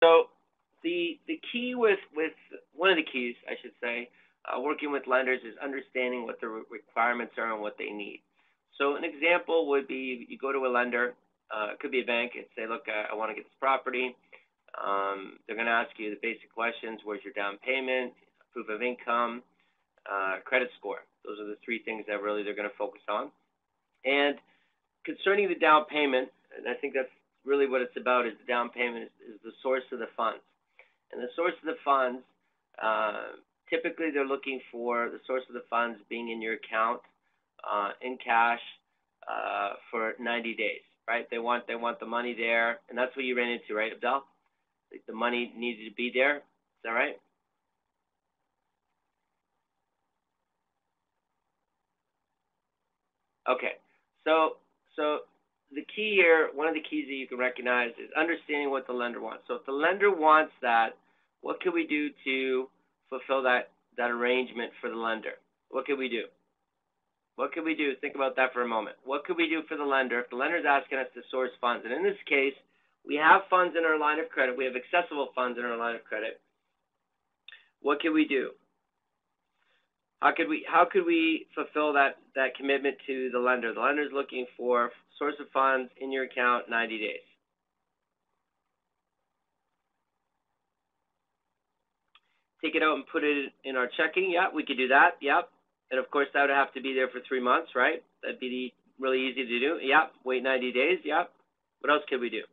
So the key with one of the keys, I should say, working with lenders is understanding what the requirements are and what they need. So an example would be you go to a lender, it could be a bank, and say, look, I want to get this property. They're going to ask you the basic questions: where's your down payment, proof of income, credit score. Those are the three things that really they're going to focus on. And concerning the down payment, and I think that's really what it's about, is the down payment is the source of the funds. And the source of the funds, typically they're looking for the source of the funds being in your account, in cash, for 90 days, right? They want the money there, and that's what you ran into, right, Abdel? Like the money needed to be there. Is that right? Okay. So the key here, one of the keys that you can recognize is understanding what the lender wants. So if the lender wants that, what can we do to fulfill that arrangement for the lender? What can we do? What could we do? Think about that for a moment. What could we do for the lender if the lender is asking us to source funds? And in this case, we have funds in our line of credit. We have accessible funds in our line of credit. What can we do? How could we fulfill that commitment to the lender? The lender is looking for source of funds in your account 90 days. Take it out and put it in our checking. Yeah, we could do that. Yep. And of course, that would have to be there for 3 months, right? That'd be really easy to do. Yep. Wait 90 days. Yep. What else could we do?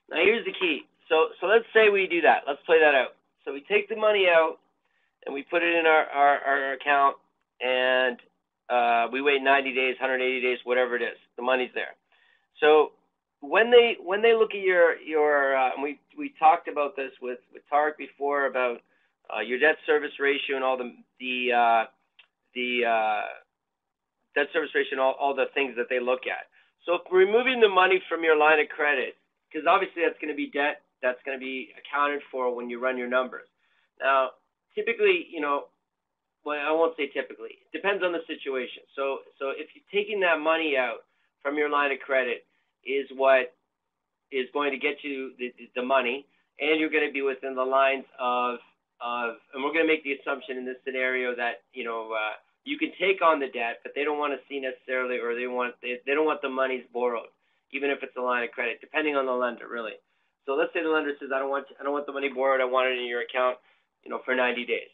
Now here's the key. So let's say we do that. Let's play that out. So we take the money out and we put it in our account, and we wait 90 days, 180 days, whatever it is. The money's there. So when they look at your and we talked about this with Tarek before about your debt service ratio and all the debt service ratio and all the things that they look at. So if removing the money from your line of credit, because obviously that's going to be debt that's going to be accounted for when you run your numbers. Now, typically, well, I won't say typically. It depends on the situation. So if you're taking that money out from your line of credit is what is going to get you the money, and you're going to be within the lines of and we're going to make the assumption in this scenario that you can take on the debt, but they don't want to see necessarily, or they don't want the monies borrowed, even if it's a line of credit, depending on the lender, really. So let's say the lender says, I don't want the money borrowed. I want it in your account, for 90 days.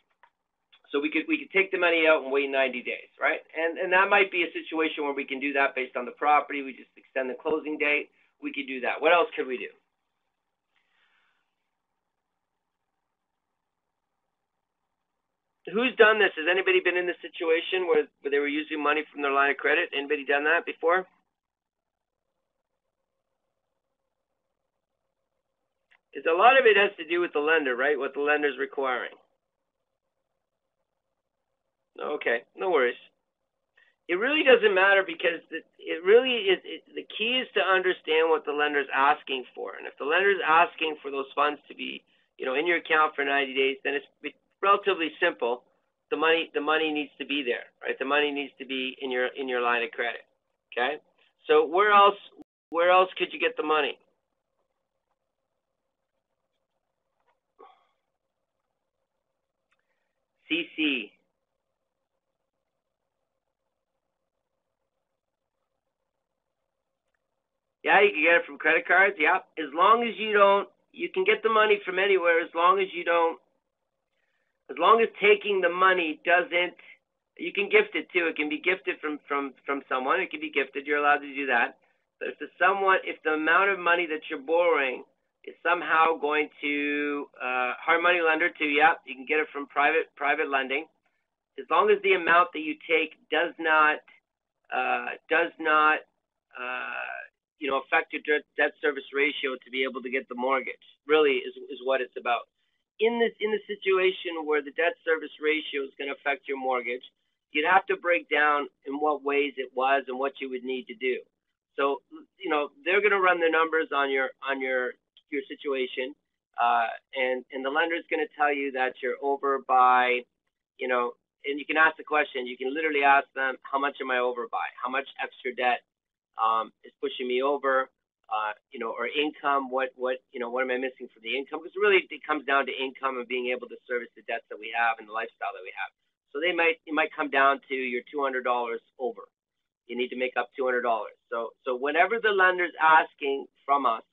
So we could take the money out and wait 90 days, right? And that might be a situation where we can do that based on the property. We just extend the closing date. We could do that. What else could we do? Who's done this? Has anybody been in this situation where they were using money from their line of credit? Anybody done that before? Because a lot of it has to do with the lender, right? What the lender's requiring. Okay, no worries. It really doesn't matter because it really is. The key is to understand what the lender's asking for, and if the lender's asking for those funds to be, in your account for 90 days, then it's relatively simple. The money needs to be there, right? The money needs to be in your line of credit. Okay. So where else could you get the money? CC. Yeah, you can get it from credit cards. Yeah, as long as you can get the money from anywhere. As long as taking the money doesn't, you can gift it too. It can be gifted from someone. It can be gifted. You're allowed to do that. But if the amount of money that you're borrowing is somehow going to hard money lender too, yeah, you can get it from private lending. As long as the amount that you take does not affect your debt service ratio to be able to get the mortgage, really is what it's about. In the situation where the debt service ratio is going to affect your mortgage, you'd have to break down in what ways it was and what you would need to do. So, they're going to run the numbers on your situation, and the lender is going to tell you that you're over by, and you can ask the question. You can literally ask them, how much am I over by? How much extra debt is pushing me over, or income. What am I missing for the income? Because really, it comes down to income and being able to service the debts that we have and the lifestyle that we have. So it might come down to your $200 over. You need to make up $200. So whatever the lender's asking from us,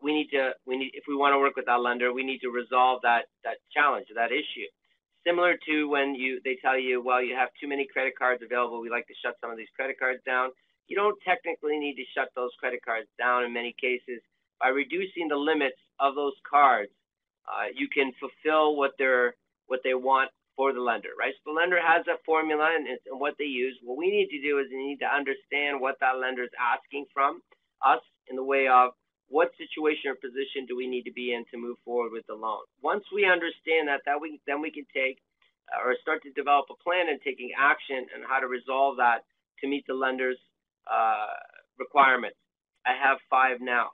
if we want to work with that lender, we need to resolve that challenge, that issue. Similar to when they tell you, well, you have too many credit cards available, we like to shut some of these credit cards down. You don't technically need to shut those credit cards down in many cases. By reducing the limits of those cards, you can fulfill what they want for the lender, right? So the lender has a formula and what they use. What we need to do is we need to understand what that lender is asking from us in the way of what situation or position do we need to be in to move forward with the loan. Once we understand that, then we can take or start to develop a plan and taking action on how to resolve that to meet the lender's requirements. I have 5 now.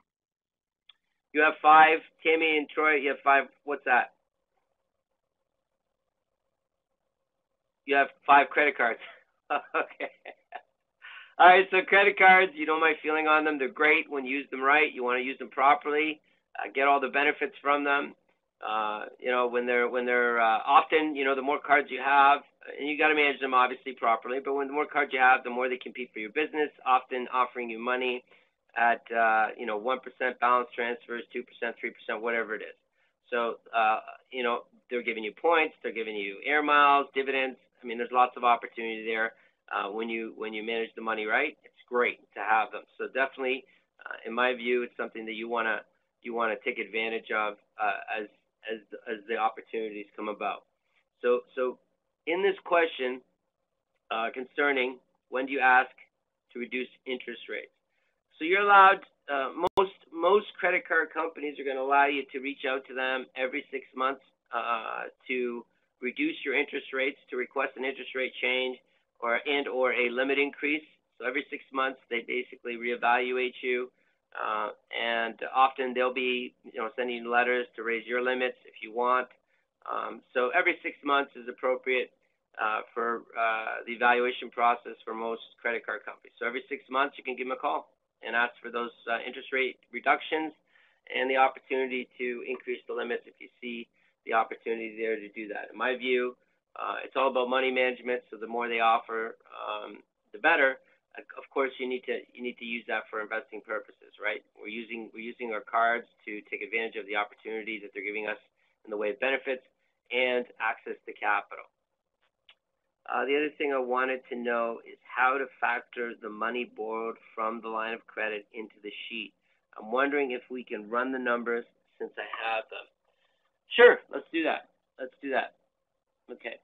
You have 5, Tammy and Troy, you have 5. What's that? You have 5 credit cards. Okay. All right, so credit cards, you know my feeling on them. They're great when you use them right. You want to use them properly, get all the benefits from them. When they're often, the more cards you have, and you got to manage them obviously properly. But when the more cards you have, the more they compete for your business. Often offering you money at 1% balance transfers, 2%, 3%, whatever it is. So they're giving you points, they're giving you air miles, dividends. I mean, there's lots of opportunity there. When you manage the money right, it's great to have them. So definitely, in my view, it's something that you want to take advantage of as the opportunities come about. So in this question concerning when do you ask to reduce interest rates, so you're allowed. Most credit card companies are going to allow you to reach out to them every 6 months to reduce your interest rates, to request an interest rate change or a limit increase. So every 6 months they basically reevaluate you, and often they'll be sending you letters to raise your limits if you want. So every 6 months is appropriate for the evaluation process for most credit card companies. So every 6 months you can give them a call and ask for those interest rate reductions and the opportunity to increase the limits if you see the opportunity there to do that. In my view, it's all about money management. So the more they offer, the better. Of course, you need to use that for investing purposes, right? We're using our cards to take advantage of the opportunities that they're giving us in the way of benefits and access to capital. The other thing I wanted to know is how to factor the money borrowed from the line of credit into the sheet. I'm wondering if we can run the numbers since I have them. Sure, let's do that. Okay.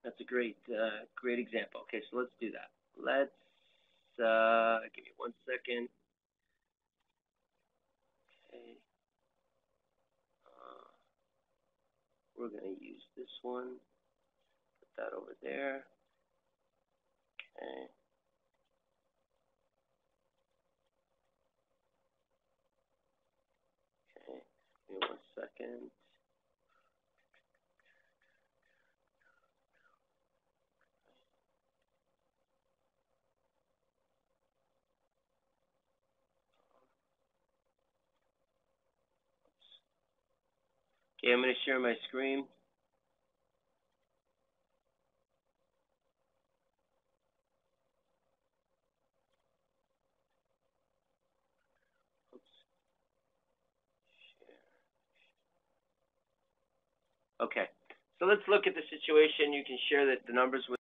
That's a great example. Okay, so let's do that. Let's give me 1 second. Okay. We're going to use this one. Put that over there. Okay. Okay. Give me 1 second. Okay, I'm going to share my screen. Okay, so let's look at the situation. You can share the numbers with.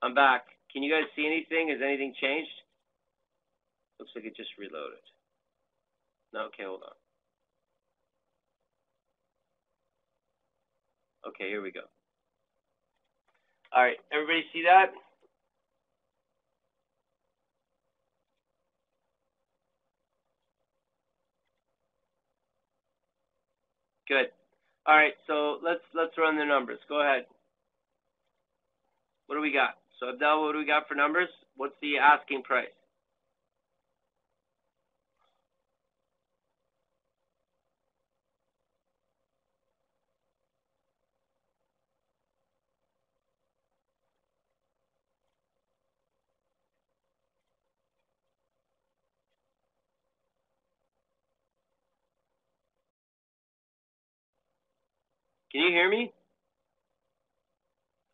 I'm back. Can you guys see anything? Has anything changed? Looks like it just reloaded. No, okay, hold on. Okay, here we go. All right, everybody see that? Good. All right, so let's run the numbers. Go ahead. What do we got? So Abdel, what do we got for numbers? What's the asking price? Can you hear me?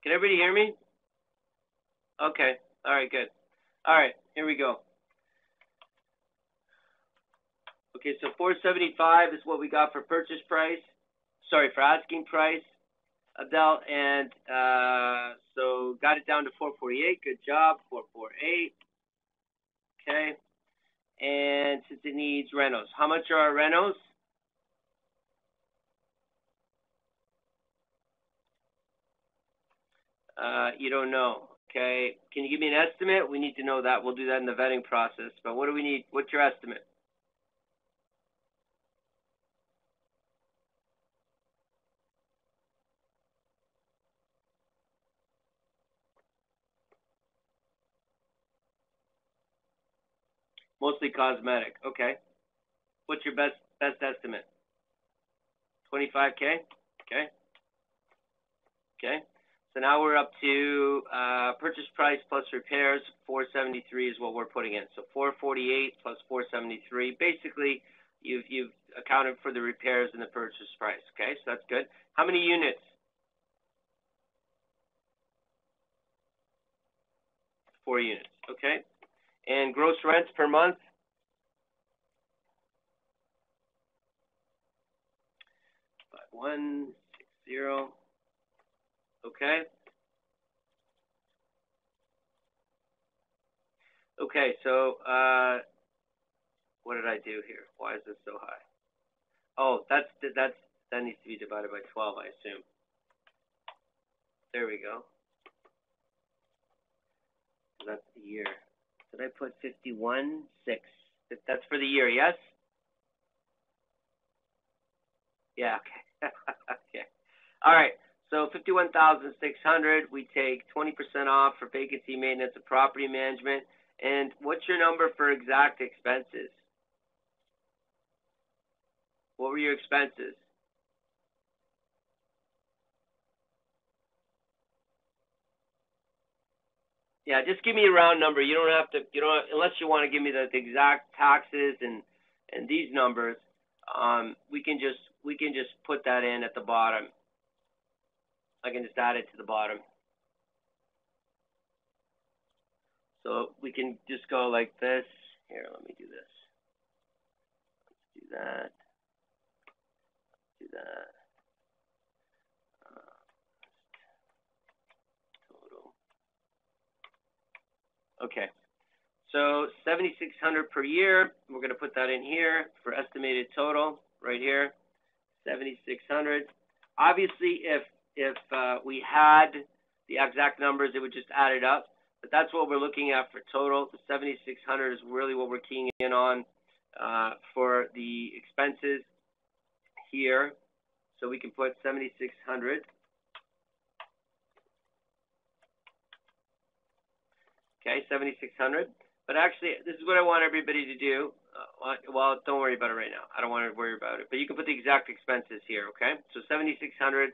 Can everybody hear me? Okay. All right, good. All right, here we go. Okay, so 475 is what we got for purchase price. Sorry, for asking price, Abdel, and so got it down to 448. Good job, 448. Okay, and since it needs renos, how much are our renos? You don't know. Okay, can you give me an estimate? We need to know that. We'll do that in the vetting process. But what do we need? What's your estimate? Mostly cosmetic. Okay. What's your best estimate? 25K. Okay. Okay. So now we're up to purchase price plus repairs. 473 is what we're putting in. So 448 plus 473. Basically, you've accounted for the repairs and the purchase price. Okay, so that's good. How many units? 4 units. Okay. And gross rents per month? 5160. Okay. Okay, so what did I do here? Why is this so high? Oh, that needs to be divided by 12, I assume. There we go. That's the year. Did I put 51.6? That's for the year, yes? Yeah, okay. Okay. All right. So 51,600, we take 20% off for vacancy maintenance and property management. And what's your number for exact expenses? What were your expenses? Yeah, just give me a round number. You don't have to, unless you want to give me the exact taxes and these numbers. We can just put that in at the bottom. I can just add it to the bottom. So we can just go like this. Here, let me do this. Let's do that. Do that. Total. Okay. So 7,600 per year. We're going to put that in here for estimated total right here. 7,600. Obviously, if we had the exact numbers, it would just add it up. But that's what we're looking at for total. The 7,600 is really what we're keying in on for the expenses here. So we can put 7,600. Okay, 7,600. But actually, this is what I want everybody to do. Well, don't worry about it right now. I don't want to worry about it. But you can put the exact expenses here, okay? So 7,600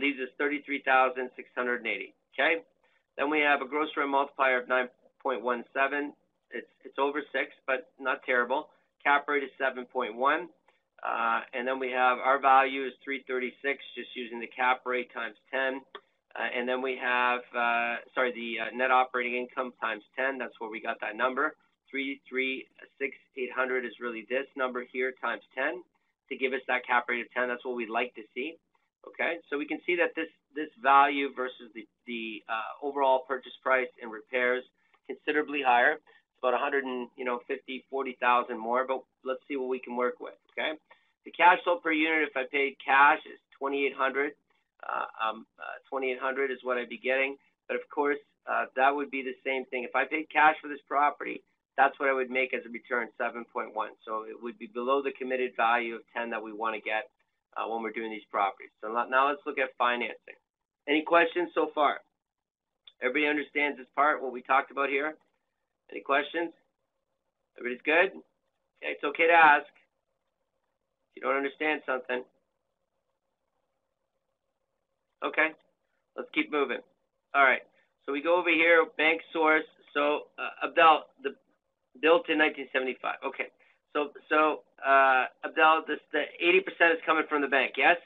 leaves us 33,680, okay? Then we have a gross rent multiplier of 9.17. It's over 6, but not terrible. Cap rate is 7.1. And then we have our value is 336, just using the cap rate times 10. And then we have, the net operating income times 10. That's where we got that number. 336,800 is really this number here times 10 to give us that cap rate of 10. That's what we'd like to see. Okay, so we can see that this value versus the overall purchase price and repairs considerably higher. about 140,000 more, but let's see what we can work with. Okay. The cash flow per unit, if I paid cash, is 2,800. 2,800 is what I'd be getting. But of course, that would be the same thing. If I paid cash for this property, that's what I would make as a return, 7.1. So it would be below the committed value of 10 that we want to get when we're doing these properties. So now let's look at financing. Any questions so far? Everybody understands this part, what we talked about here? Any questions? Everybody's good? Okay, it's okay to ask if you don't understand something. Okay, let's keep moving. All right, so we go over here, bank source. So Abdel, built in 1975. Okay, so Abdel, the 80% is coming from the bank, yes?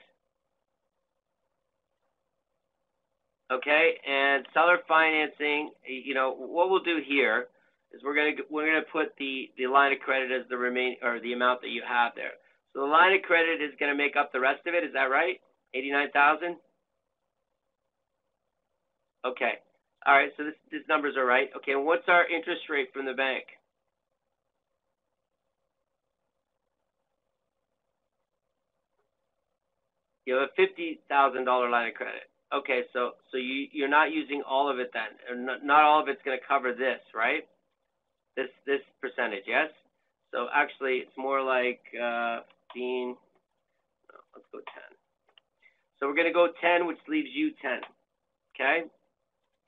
Okay, and seller financing. What we'll do here is we're gonna put the line of credit as the the amount that you have there. So the line of credit is gonna make up the rest of it. Is that right? 89,000. Okay. All right. So these numbers are right. Okay. And what's our interest rate from the bank? You have a $50,000 line of credit. Okay. So you're not using all of it then. Not all of it's going to cover this, right? This percentage, yes. So actually, it's more like 15. Let's go 10. So we're going to go 10, which leaves you 10. Okay.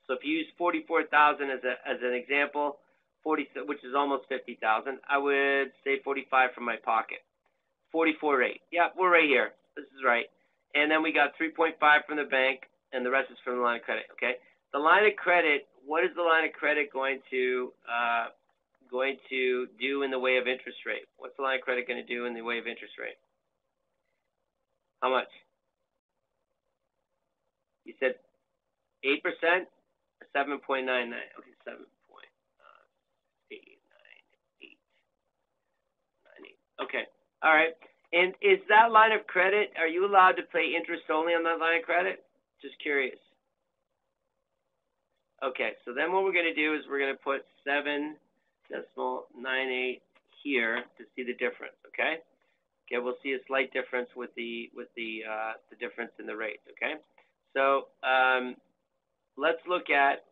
So if you use 44,000 as an example, 40, which is almost 50,000, I would say 45 from my pocket. 44.8. Yeah, we're right here. This is right. And then we got 3.5 from the bank, and the rest is from the line of credit. Okay. The line of credit. What is the line of credit going to do in the way of interest rate? What's the line of credit going to do in the way of interest rate? How much? You said 8%. 7.99. Okay, 7.898. Okay. All right. And is that line of credit, are you allowed to pay interest only on that line of credit? Just curious. Okay, so then what we're going to do is we're going to put 7.98 here to see the difference, okay? Okay, we'll see a slight difference with the difference in the rates, okay? So let's look at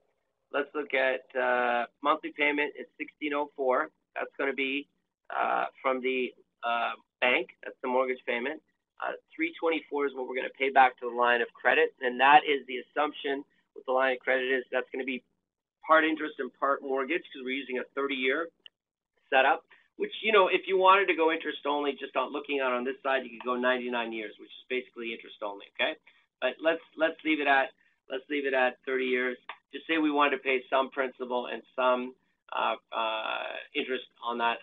monthly payment is $1,604. That's going to be from the bank. That's the mortgage payment. $324 is what we're going to pay back to the line of credit, and that is the assumption with the line of credit is that's going to be part interest and part mortgage because we're using a 30-year setup. Which, if you wanted to go interest only, just on looking out on this side, you could go 99 years, which is basically interest only. Okay, but let's leave it at 30 years. Just say we wanted to pay some principal and some interest on that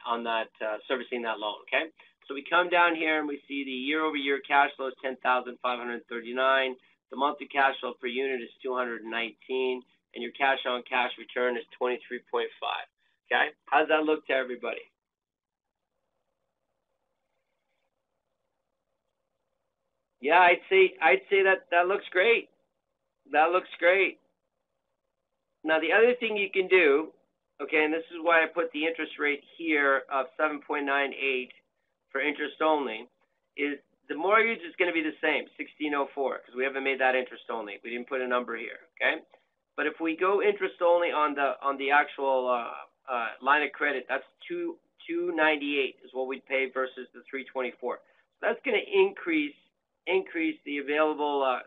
servicing that loan. Okay, so we come down here and we see the year-over-year cash flow is $10,539. The monthly cash flow per unit is $219, and your cash on cash return is 23.5. Okay, how does that look to everybody? Yeah, I'd say that looks great. That looks great. Now the other thing you can do, okay, and this is why I put the interest rate here of 7.98 for interest only, is the mortgage is going to be the same, $1,604, because we haven't made that interest only. We didn't put a number here, okay? But if we go interest only on the actual line of credit, that's $298 is what we'd pay versus the $324. So that's going to increase the available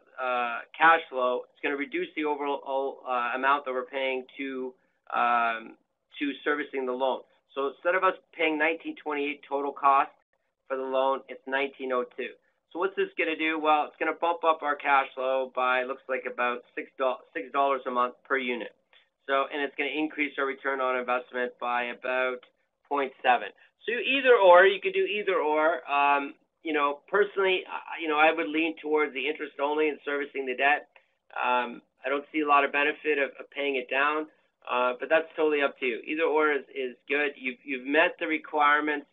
cash flow. It's going to reduce the overall amount that we're paying to servicing the loan. So instead of us paying $1,928 total cost for the loan, it's $1,902. So what's this going to do? Well, it's going to bump up our cash flow by, looks like about $6 a month per unit. So, and it's going to increase our return on investment by about 0.7. So you could do either or. Personally, I would lean towards the interest only and servicing the debt. I don't see a lot of benefit of paying it down, but that's totally up to you. Either or is good. You've met the requirements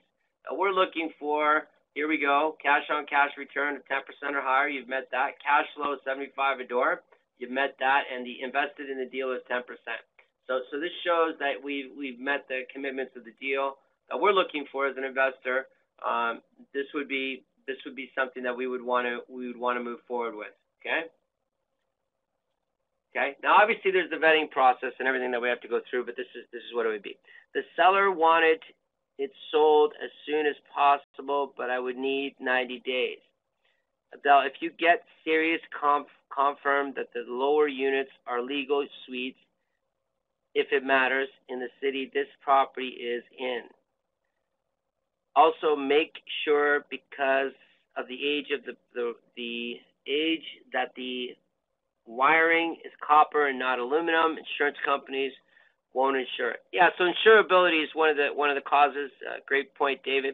we're looking for. Here we go. Cash on cash return of 10% or higher. You've met that. Cash flow is 75 a door. You've met that, and the invested in the deal is 10%. So this shows that we've met the commitments of the deal that we're looking for as an investor. This would be something that we would want to move forward with. Okay. Okay. Now, obviously, there's the vetting process and everything that we have to go through, but this is what it would be. The seller wanted it sold as soon as possible, but I would need 90 days. Abdel, if you get Sirius confirmed that the lower units are legal suites, if it matters, in the city this property is in. Also, make sure, because of the age of the age, that the wiring is copper and not aluminum. Insurance companies won't insure it. Yeah, so insurability is one of the causes. Great point, Dave.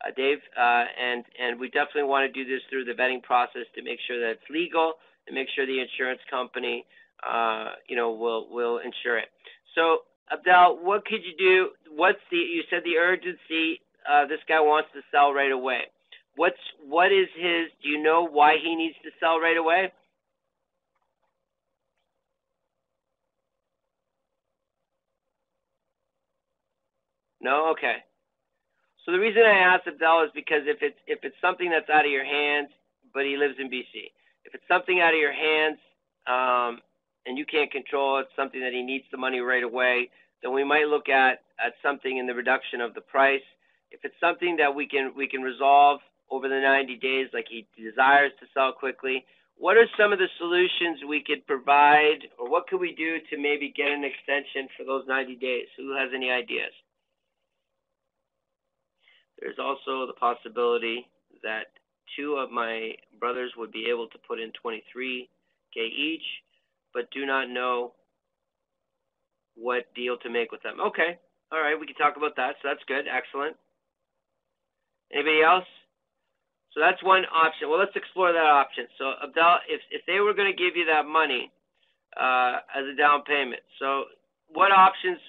And we definitely want to do this through the vetting process to make sure that it's legal and make sure the insurance company, will insure it. So, Abdel, what could you do? You said the urgency? This guy wants to sell right away. What is his? Do you know why he needs to sell right away? No, okay. So the reason I asked Abdel is because if it's something that's out of your hands, but he lives in BC, if it's something out of your hands, and you can't control it, something that he needs the money right away, then we might look at something in the reduction of the price. If it's something that we can resolve over the 90 days, like he desires to sell quickly, what are some of the solutions we could provide, or what could we do to maybe get an extension for those 90 days? Who has any ideas? There's also the possibility that two of my brothers would be able to put in $23K each, but do not know what deal to make with them. Okay. All right. We can talk about that. So that's good. Excellent. Anybody else? So that's one option. Well, let's explore that option. So, Abdel, if they were going to give you that money as a down payment, so what options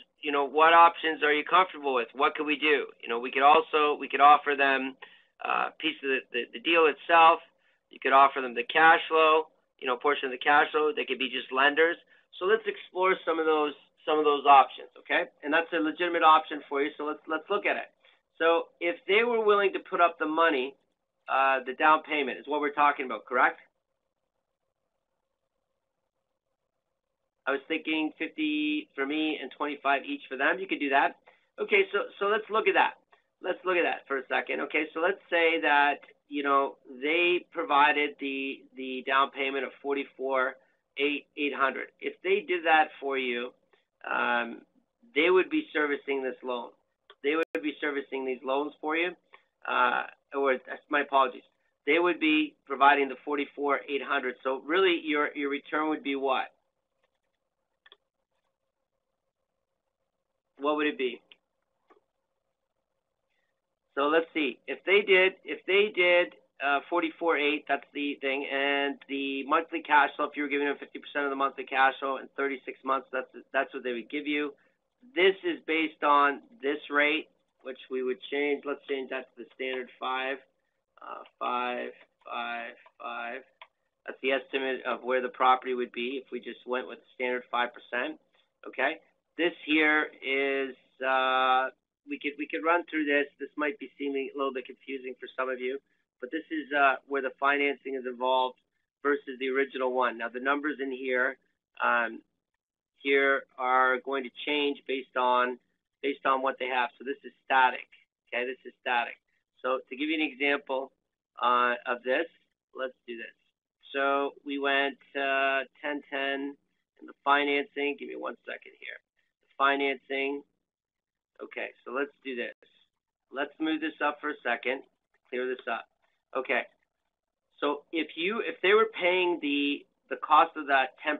are you comfortable with? What could we do? We could offer them a piece of the deal itself. You could offer them the cash flow, portion of the cash flow. They could be just lenders. So let's explore some of those options, okay? And that's a legitimate option for you. So let's look at it. So if they were willing to put up the money, the down payment is what we're talking about, correct? I was thinking 50 for me and 25 each for them. You could do that. Okay, so let's look at that. Let's look at that for a second. Okay, so let's say that they provided the down payment of $44,800. If they did that for you, they would be servicing this loan. They would be servicing these loans for you. My apologies. They would be providing the $44,800. So really, your return would be what? What would it be? So let's see. If they did 44.8, that's the thing, and the monthly cash flow, if you were giving them 50% of the monthly cash flow in 36 months, that's what they would give you. This is based on this rate, which we would change. Let's change that to the standard 5. 5. That's the estimate of where the property would be if we just went with the standard 5%. Okay. This here is we could run through this. This might be seeming a little bit confusing for some of you, but this is where the financing is involved versus the original one. Now the numbers in here are going to change based on what they have. So this is static. Okay, this is static. So to give you an example of this, let's do this. So we went 10-10 in the financing. Give me 1 second here. Financing. Okay, so let's do this. Let's move this up for a second. Clear this up. Okay. So if they were paying the cost of that 10%,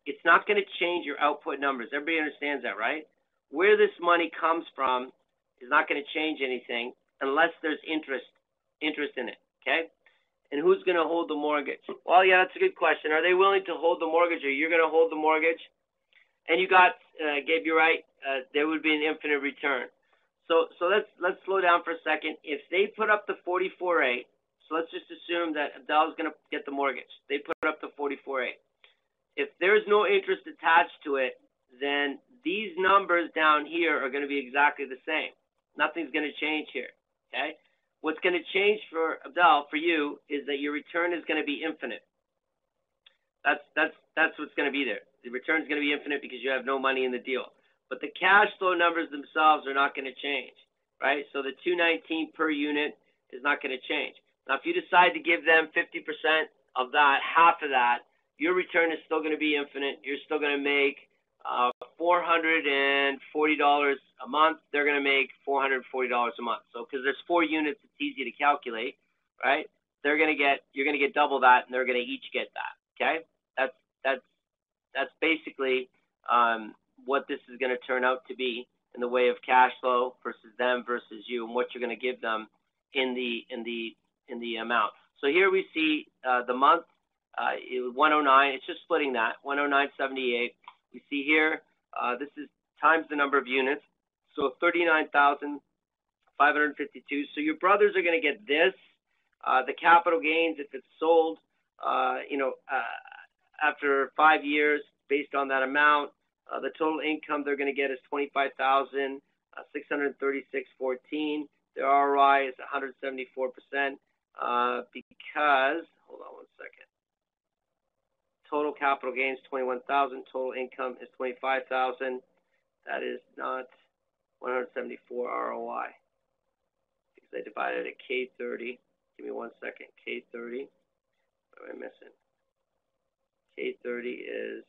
it's not going to change your output numbers. Everybody understands that, right? Where this money comes from is not going to change anything unless there's interest in it. Okay? And who's going to hold the mortgage? Well, yeah, that's a good question. Are they willing to hold the mortgage, or you're going to hold the mortgage? And you got, Gabe, you're right. There would be an infinite return. So let's slow down for a second. If they put up the 44.8, so let's just assume that Abdel is going to get the mortgage. They put up the 44.8. If there's no interest attached to it, then these numbers down here are going to be exactly the same. Nothing's going to change here, okay? What's going to change for Abdel, for you, is that your return is going to be infinite. That's what's going to be there. The return is going to be infinite because you have no money in the deal. But the cash flow numbers themselves are not going to change, right? So the $219 per unit is not going to change. Now, if you decide to give them 50% of that, half of that, your return is still going to be infinite. You're still going to make $440 a month. They're going to make $440 a month. So because there's 4 units, it's easy to calculate, right? You're going to get double that, and they're going to each get that. Okay, that's basically what this is going to turn out to be in the way of cash flow versus them versus you, and what you're going to give them in the amount. So here we see the month 109. It's just splitting that 109.78. We see here this is times the number of units, so 39,552. So your brothers are going to get this. The capital gains, if it's sold, after 5 years, based on that amount, the total income they're going to get is $25,636.14. Their ROI is 174%, because, hold on one second. Total capital gains 21,000. Total income is 25,000. That is not 174 ROI because I divided it K30. Give me one second. K30. What am I missing? K30 is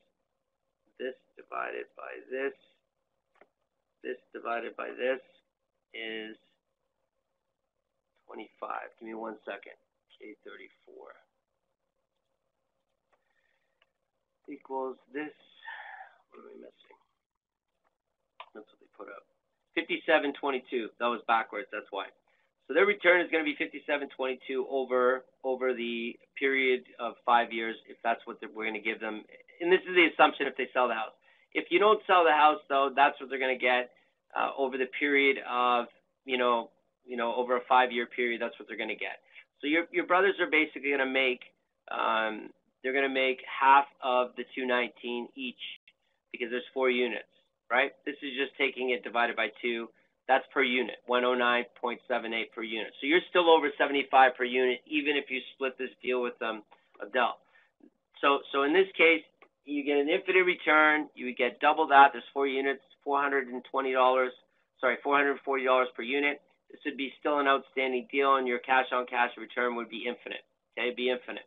this divided by this. This divided by this is 25. Give me one second. K34 equals this. What am I missing? That's what they put up. 57.22. That was backwards. That's why. So their return is going to be 57.22 over the period of 5 years, if that's what we're going to give them. And this is the assumption if they sell the house. If you don't sell the house, though, that's what they're going to get over the period of, over a 5-year period. That's what they're going to get. So your brothers are basically going to make, they're going to make half of the 219 each because there's 4 units, right? This is just taking it divided by 2. That's per unit, 109.78 per unit. So you're still over 75 per unit, even if you split this deal with Abdel. So in this case, you get an infinite return. You would get double that. There's 4 units, $440 per unit. This would be still an outstanding deal, and your cash-on-cash return would be infinite. Okay, be infinite.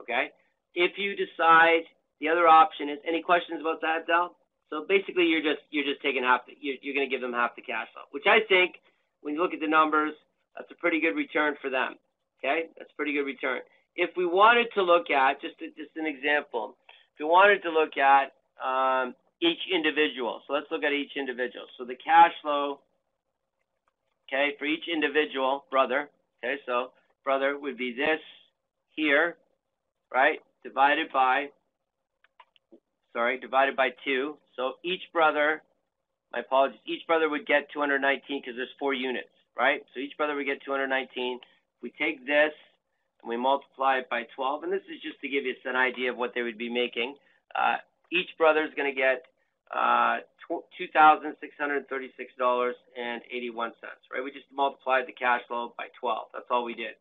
Okay. If you decide the other option is, any questions about that, Abdel? So basically, you're just taking half. You're going to give them half the cash flow, which I think, when you look at the numbers, that's a pretty good return for them. Okay, that's a pretty good return. If we wanted to look at just an example, if we wanted to look at each individual, so let's look at each individual. So the cash flow, okay, for each individual brother. Okay, so brother would be this here, right? Divided by 2. So each brother, my apologies, each brother would get 219 because there's 4 units, right? So each brother would get 219. We take this and we multiply it by 12, and this is just to give you an idea of what they would be making. Each brother is going to get $2,636.81, right? We just multiplied the cash flow by 12. That's all we did.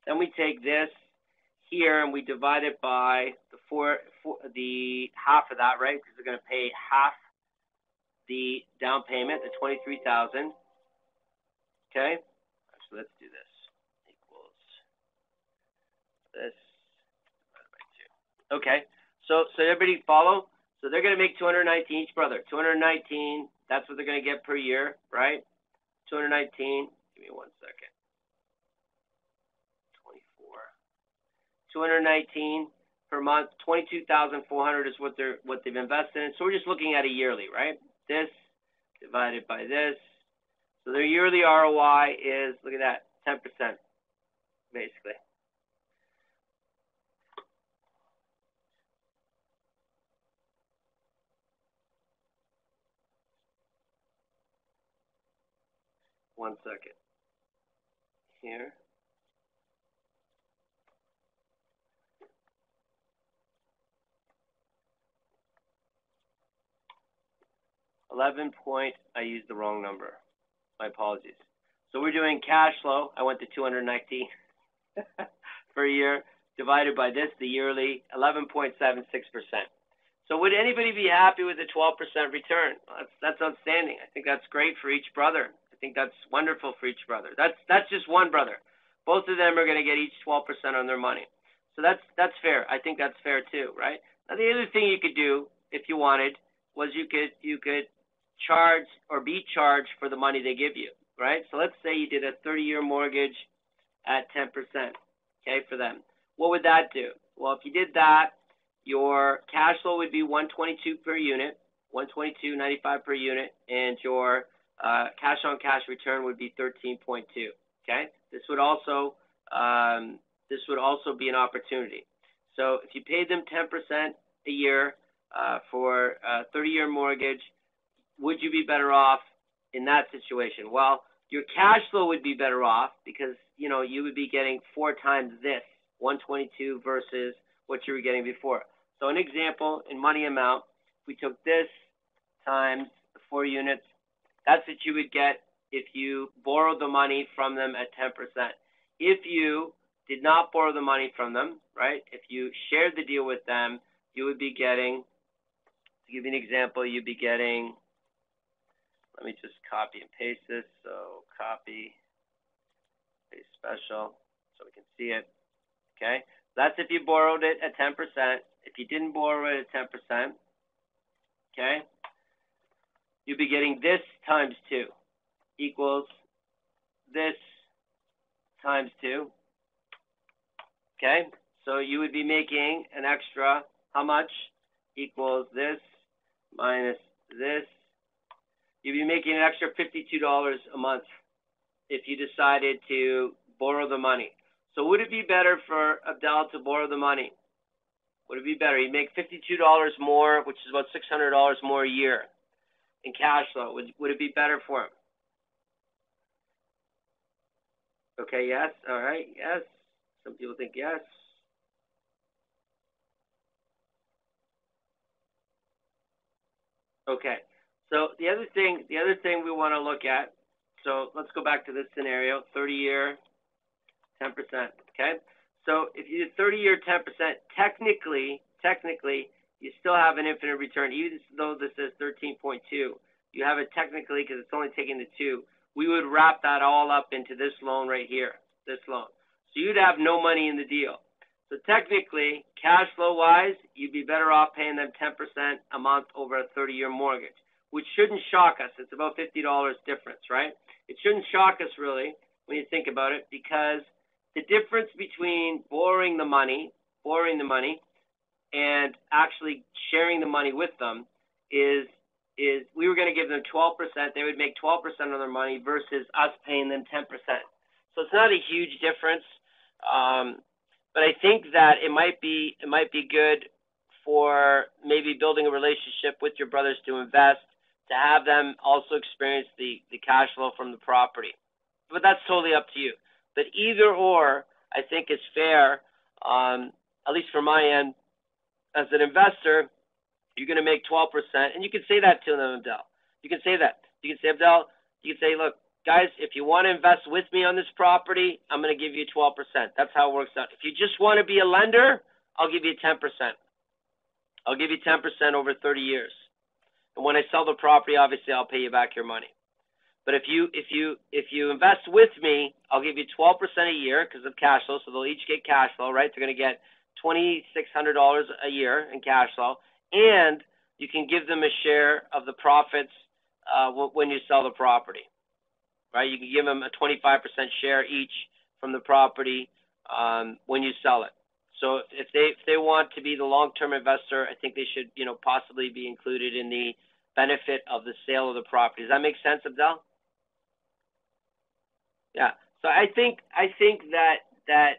Then we take this here and we divide it by the half of that, right? Because they're going to pay half the down payment, the $23,000. Okay, so let's do this. Equals this divided by 2. Okay, so everybody follow? So they're going to make 219 each brother. 219. That's what they're going to get per year, right? 219. Give me one second. 219 per month, 22,400 is what they've invested in. So we're just looking at a yearly, right? This divided by this. So their yearly ROI is, look at that, 10%, basically. One second. Here. I used the wrong number. My apologies. So we're doing cash flow. I went to 219 per year divided by this, the yearly, 11.76%. So would anybody be happy with a 12% return? That's outstanding. I think that's great for each brother. I think that's wonderful for each brother. That's just one brother. Both of them are going to get each 12% on their money. So that's fair. I think that's fair too, right? Now the other thing you could do if you wanted was you could charge or be charged for the money they give you, right? So let's say you did a 30-year mortgage at 10%, okay, for them. What would that do? Well, if you did that, your cash flow would be $122 per unit, $122.95 per unit, and your cash on cash return would be 13.2. Okay, this would also be an opportunity. So if you paid them 10% a year for a 30-year mortgage, would you be better off in that situation? Well, your cash flow would be better off because you would be getting 4 times this 122 versus what you were getting before. So an example in money amount, if we took this times the 4 units, that's what you would get if you borrowed the money from them at 10%. If you did not borrow the money from them, right, if you shared the deal with them, you would be getting, to give you an example, you'd be getting, let me just copy and paste this. So copy, paste special, so we can see it. Okay, that's if you borrowed it at 10%. If you didn't borrow it at 10%, okay, you'd be getting this times 2 equals this times 2. Okay, so you would be making an extra, how much? Equals this minus this. You'd be making an extra $52 a month if you decided to borrow the money. So would it be better for Abdel to borrow the money? Would it be better? He'd make $52 more, which is about $600 more a year in cash flow. Would it be better for him? Okay, yes. All right, yes. Some people think yes. Okay. So the other thing we want to look at, so let's go back to this scenario, 30-year, 10%, okay? So if you did 30-year 10%, technically, you still have an infinite return, even though this says 13.2. You have it technically because it's only taking the 2. We would wrap that all up into this loan right here, this loan. So you'd have no money in the deal. So technically, cash flow-wise, you'd be better off paying them 10% a month over a 30-year mortgage, which shouldn't shock us. It's about $50 difference, right? It shouldn't shock us, really, when you think about it, because the difference between borrowing the money and actually sharing the money with them is we were going to give them 12%. They would make 12% on their money versus us paying them 10%. So it's not a huge difference, but I think that it might be good for maybe building a relationship with your brothers to invest, to have them also experience the cash flow from the property. But that's totally up to you. But either or, I think is fair, at least from my end. As an investor, you're going to make 12%, and you can say that to them, Abdel. You can say that. You can say, Abdel, you can say, look, guys, if you want to invest with me on this property, I'm going to give you 12%. That's how it works out. If you just want to be a lender, I'll give you 10%. I'll give you 10% over 30 years. And when I sell the property, obviously, I'll pay you back your money. But if you invest with me, I'll give you 12% a year because of cash flow. So they'll each get cash flow, right? They're going to get $2,600 a year in cash flow, and you can give them a share of the profits when you sell the property, right? You can give them a 25% share each from the property when you sell it. So if they want to be the long-term investor, I think they should, possibly be included in the benefit of the sale of the property. Does that make sense, Abdel? Yeah. So I think that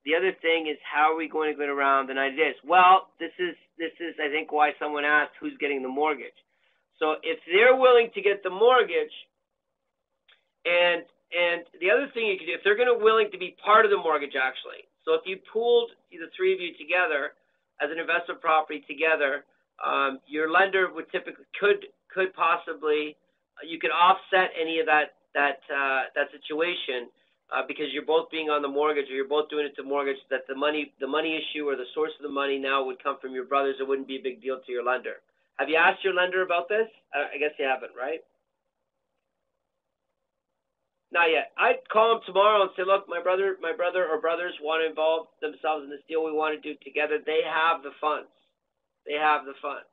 the other thing is, how are we going to get around the 90 days? Well, this is I think why someone asked who's getting the mortgage. So if they're willing to get the mortgage, and the other thing you can do, if they're willing to be part of the mortgage, actually. So if you pooled the 3 of you together as an investment property together, your lender could could possibly you could offset any of that situation because you're both being on the mortgage or you're both doing it to mortgage. That the money issue or the source of the money now would come from your brothers. It wouldn't be a big deal to your lender. Have you asked your lender about this? I guess you haven't, right? Not yet. I'd call him tomorrow and say, look, my brother or brothers want to involve themselves in this deal we want to do together. They have the funds. They have the funds.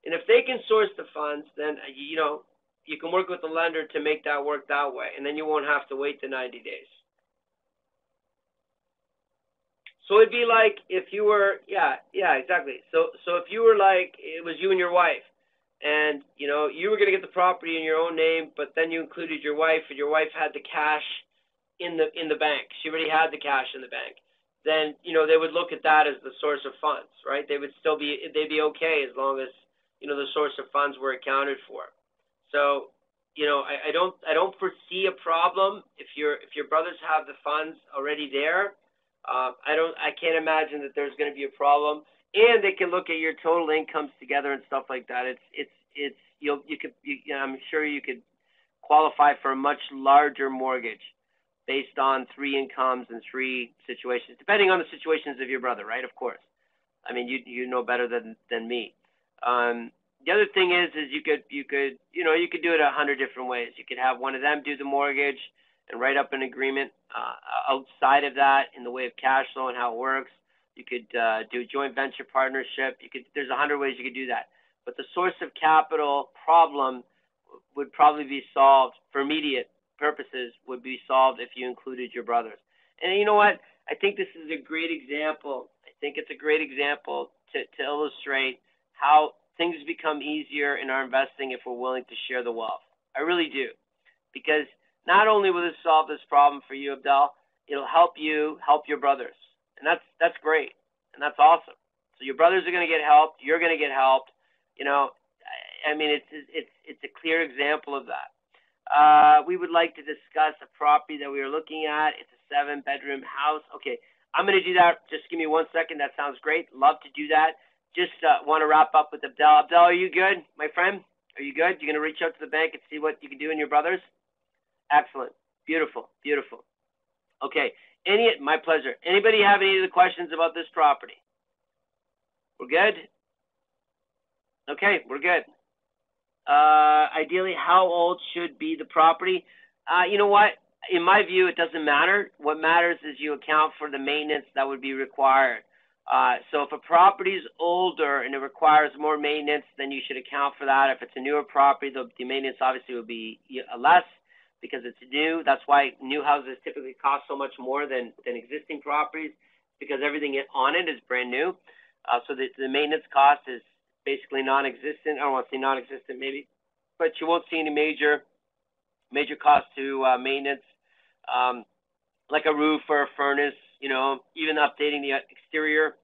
And if they can source the funds, then, you can work with the lender to make that work that way. And then you won't have to wait the 90 days. So it'd be like if you were, yeah, exactly. So if you were like, it was you and your wife, and you were going to get the property in your own name, but then you included your wife, and your wife had the cash in the bank. She already had the cash in the bank. Then they would look at that as the source of funds, right? They'd be okay as long as the source of funds were accounted for. So I don't foresee a problem if your brothers have the funds already there. I can't imagine that there's going to be a problem, and they can look at your total incomes together and stuff like that. I'm sure you could qualify for a much larger mortgage based on 3 incomes and 3 situations, depending on the situations of your brother, right? Of course. I mean, you know better than me. The other thing is you could do it 100 different ways. You could have one of them do the mortgage and write up an agreement outside of that in the way of cash flow and how it works. You could do a joint venture partnership. There's 100 ways you could do that. But the source of capital problem would probably be solved for immediate purposes, would be solved if you included your brothers. And you know what? I think this is a great example. I think it's a great example to illustrate how things become easier in our investing if we're willing to share the wealth. I really do. Because not only will this solve this problem for you, Abdel, it'll help you help your brothers. And that's great. And that's awesome. So your brothers are going to get helped. You're going to get helped. I mean, it's a clear example of that. We would like to discuss a property that we are looking at. It's a 7-bedroom house. Okay, I'm going to do that. Just give me 1 second. That sounds great. Love to do that. Just want to wrap up with Abdel. Abdel, are you good, my friend? Are you good? You're going to reach out to the bank and see what you can do in your brothers? Excellent. Beautiful. Beautiful. Okay. My pleasure. Anybody have any other questions about this property? We're good? Okay, we're good. Ideally, how old should be the property? You know what? In my view, it doesn't matter. What matters is you account for the maintenance that would be required. So if a property is older and it requires more maintenance, then you should account for that. If it's a newer property, the maintenance obviously would be less because it's new. That's why new houses typically cost so much more than existing properties, because everything on it is brand new. So the maintenance cost is basically non-existent. I don't want to say non-existent maybe, but you won't see any major cost to maintenance, like a roof or a furnace. Even updating the exterior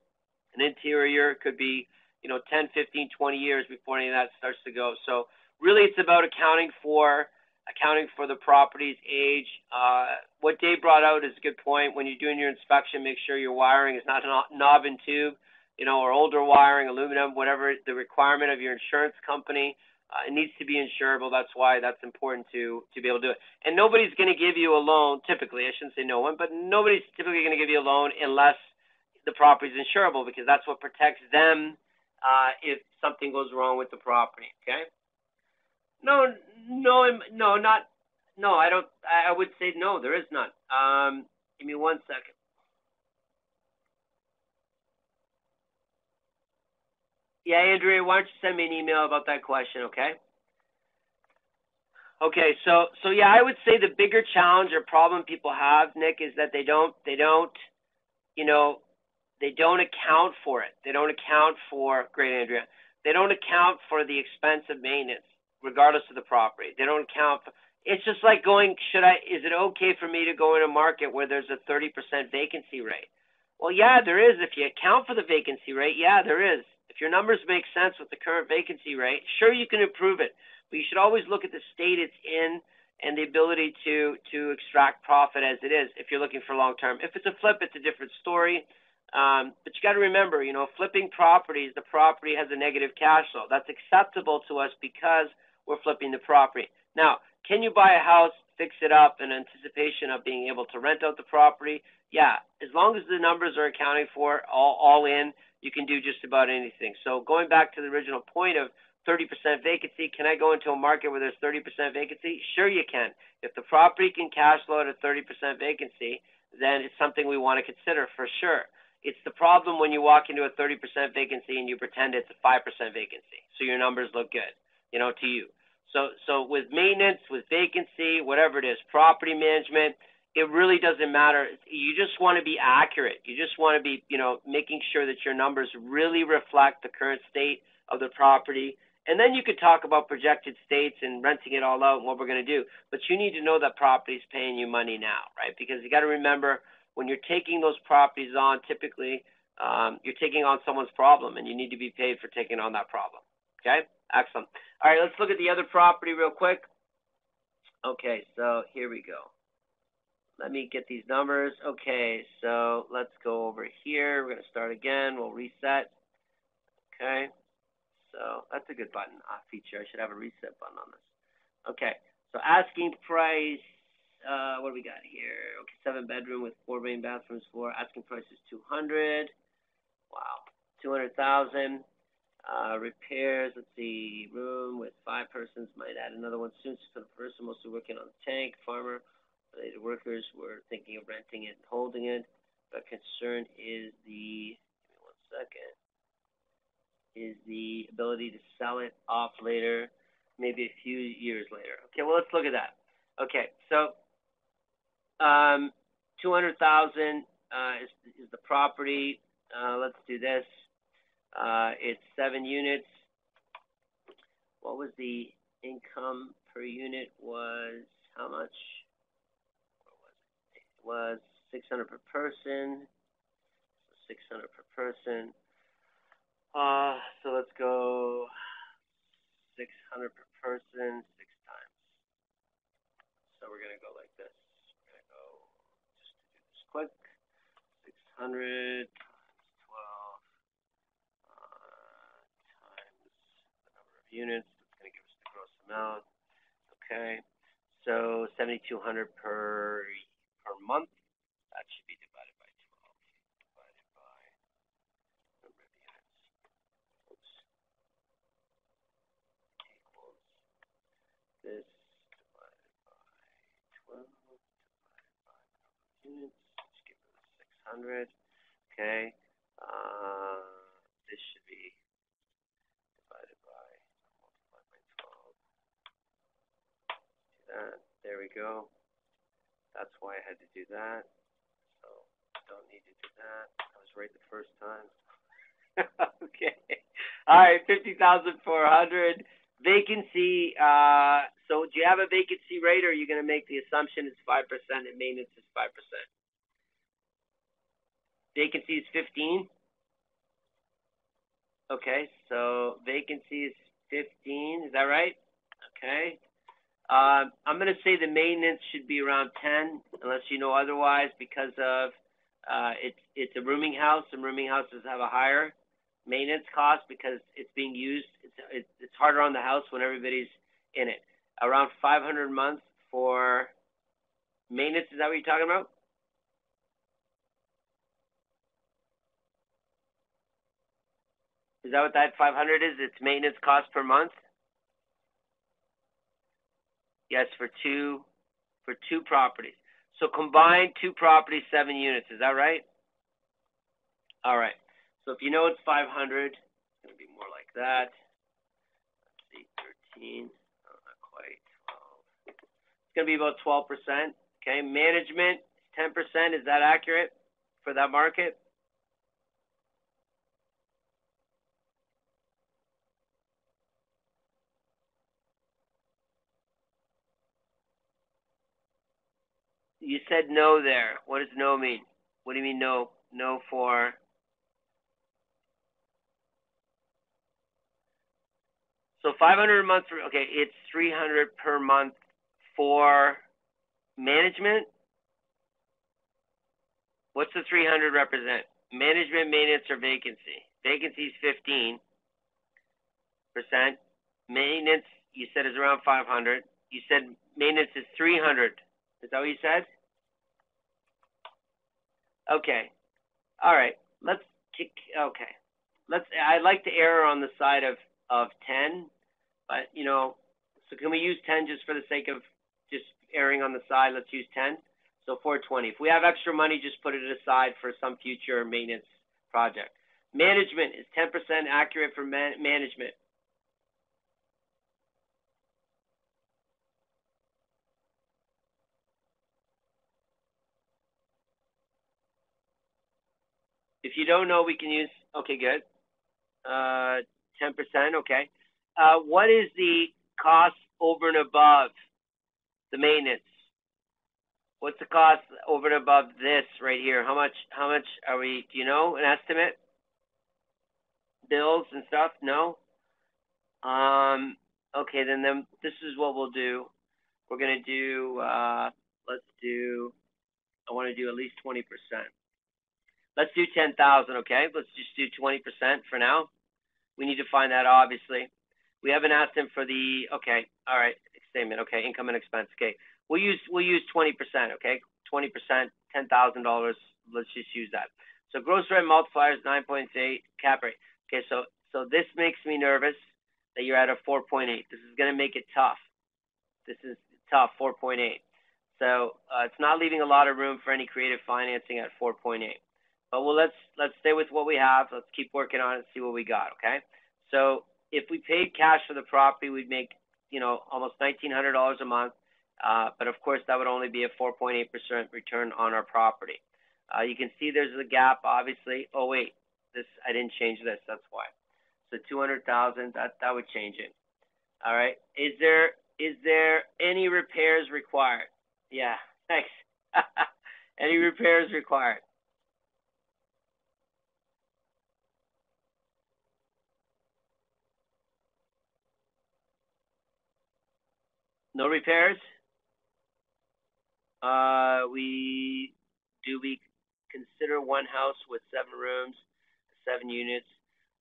and interior could be 10, 15, 20 years before any of that starts to go. So really it's about accounting for the property's age. What Dave brought out is a good point. When you're doing your inspection, make sure your wiring is not a knob and tube, or older wiring, aluminum, whatever the requirement of your insurance company. It needs to be insurable. That's why that's important to be able to do it. And nobody's going to give you a loan, typically. I shouldn't say no one, but nobody's typically going to give you a loan unless the property is insurable, because that's what protects them if something goes wrong with the property. Okay? No, I don't. I would say no, there is none. Give me 1 second. Yeah, Andrea, why don't you send me an email about that question, okay? Okay, so yeah, I would say the bigger challenge or problem people have, Nick, is that they don't account for it. They don't account for, great, Andrea. They don't account for the expense of maintenance, regardless of the property. They don't account for, it's just like is it okay for me to go in a market where there's a 30% vacancy rate? Well, yeah, there is. If you account for the vacancy rate, yeah, there is. If your numbers make sense with the current vacancy rate, sure, you can improve it. But you should always look at the state it's in and the ability to extract profit as it is if you're looking for long term. If it's a flip, it's a different story. But you got to remember, flipping properties, the property has a negative cash flow. That's acceptable to us because we're flipping the property. Now, can you buy a house, fix it up in anticipation of being able to rent out the property? Yeah, as long as the numbers are accounting for all in, you can do just about anything. So going back to the original point of 30% vacancy, can I go into a market where there's 30% vacancy? Sure you can. If the property can cash flow at a 30% vacancy, then it's something we want to consider for sure. It's the problem when you walk into a 30% vacancy and you pretend it's a 5% vacancy, so your numbers look good, to you. So with maintenance, with vacancy, whatever it is, property management, it really doesn't matter. You just want to be accurate. You just want to be, making sure that your numbers really reflect the current state of the property. And then you could talk about projected states and renting it all out and what we're going to do. But you need to know that property is paying you money now, right? Because you got to remember, when you're taking those properties on, typically you're taking on someone's problem, and you need to be paid for taking on that problem. Okay? Excellent. All right, let's look at the other property real quick. Okay, so here we go. Let me get these numbers. Okay, so let's go over here. We're going to start again. We'll reset. Okay, so that's a good button feature. I should have a reset button on this. Okay, so asking price, what do we got here? Okay, 7-bedroom with 4 main bathrooms, 4. Asking price is $200,000. Wow, $200,000. Repairs, let's see, room with 5 persons, might add another one soon for the person mostly working on the tank. Farmer related workers were thinking of renting it and holding it, but concern is the, give me 1 second, is the ability to sell it off later, maybe a few years later. Okay, well, let's look at that. Okay, so $200,000 is the property. Let's do this. It's 7 units. What was the income per unit? Was how much? It was $600 per person. So $600 per person. So let's go 600 per person, 6 times. So we're gonna go like this. We're gonna go just to do this quick. 600 times 12 times the number of units. That's gonna give us the gross amount. Okay. So 7,200 per month. That should be divided by 12. Divided by number of units. Oops. Equals this divided by 12 divided by number of units. Let's give it 600. Okay. This should be divided by, multiplied by 12. Do that. There we go. That's why I had to do that. So don't need to do that. I was right the first time. Okay. All right, 50,400. Vacancy. So do you have a vacancy rate, or are you going to make the assumption it's 5% and maintenance is 5%? Vacancy is 15. Okay, so vacancy is 15. Is that right? Okay. I'm going to say the maintenance should be around 10, unless you know otherwise, because of it's a rooming house, and rooming houses have a higher maintenance cost because it's being used. It's harder on the house when everybody's in it. Around $500 a month for maintenance. Is that what you're talking about? Is that what that 500 is? It's maintenance cost per month? Yes, for two properties. So combined 2 properties, 7 units. Is that right? All right. So if you know it's 500, it's going to be more like that. Let's see, 13. No, not quite. 12. It's going to be about 12%. Okay. Management, 10%. Is that accurate for that market? You said no there. What does no mean? What do you mean no? No for? So 500 a month for, okay, it's 300 per month for management. What's the 300 represent? Management, maintenance, or vacancy? Vacancy is 15%. Maintenance you said is around 500. You said maintenance is 300. Is that what you said? Okay. All right. Let's kick. Okay. I'd like to err on the side of 10, but so can we use 10 just for the sake of just erring on the side? Let's use 10. So 420. If we have extra money, just put it aside for some future maintenance project. Management is 10% accurate for management. If you don't know, we can use, okay, good. 10%, okay. What is the cost over and above the maintenance? What's the cost over and above this right here? How much are we, do you know an estimate? Bills and stuff? No? Okay, then this is what we'll do. We're going to do, I want to do at least 20%. Let's do 10,000, okay? Let's just do 20% for now. We need to find that, obviously. We haven't asked him for the, okay, all right, statement, okay, income and expense, okay. We'll use 20%, okay? 20%, $10,000. Let's just use that. So gross rent multiplier is 9.8 cap rate. Okay, so this makes me nervous that you're at a 4.8. This is going to make it tough. This is tough, 4.8. So it's not leaving a lot of room for any creative financing at 4.8. But let's stay with what we have. Let's keep working on it and see what we got, okay? So if we paid cash for the property, we'd make, almost $1,900 a month. But of course, that would only be a 4.8% return on our property. You can see there's a gap, obviously. Oh, wait, I didn't change this. That's why. So 200,000, that would change it. All right. Is there any repairs required? Yeah, thanks. Any repairs required? No repairs? We consider one house with 7 rooms, 7 units,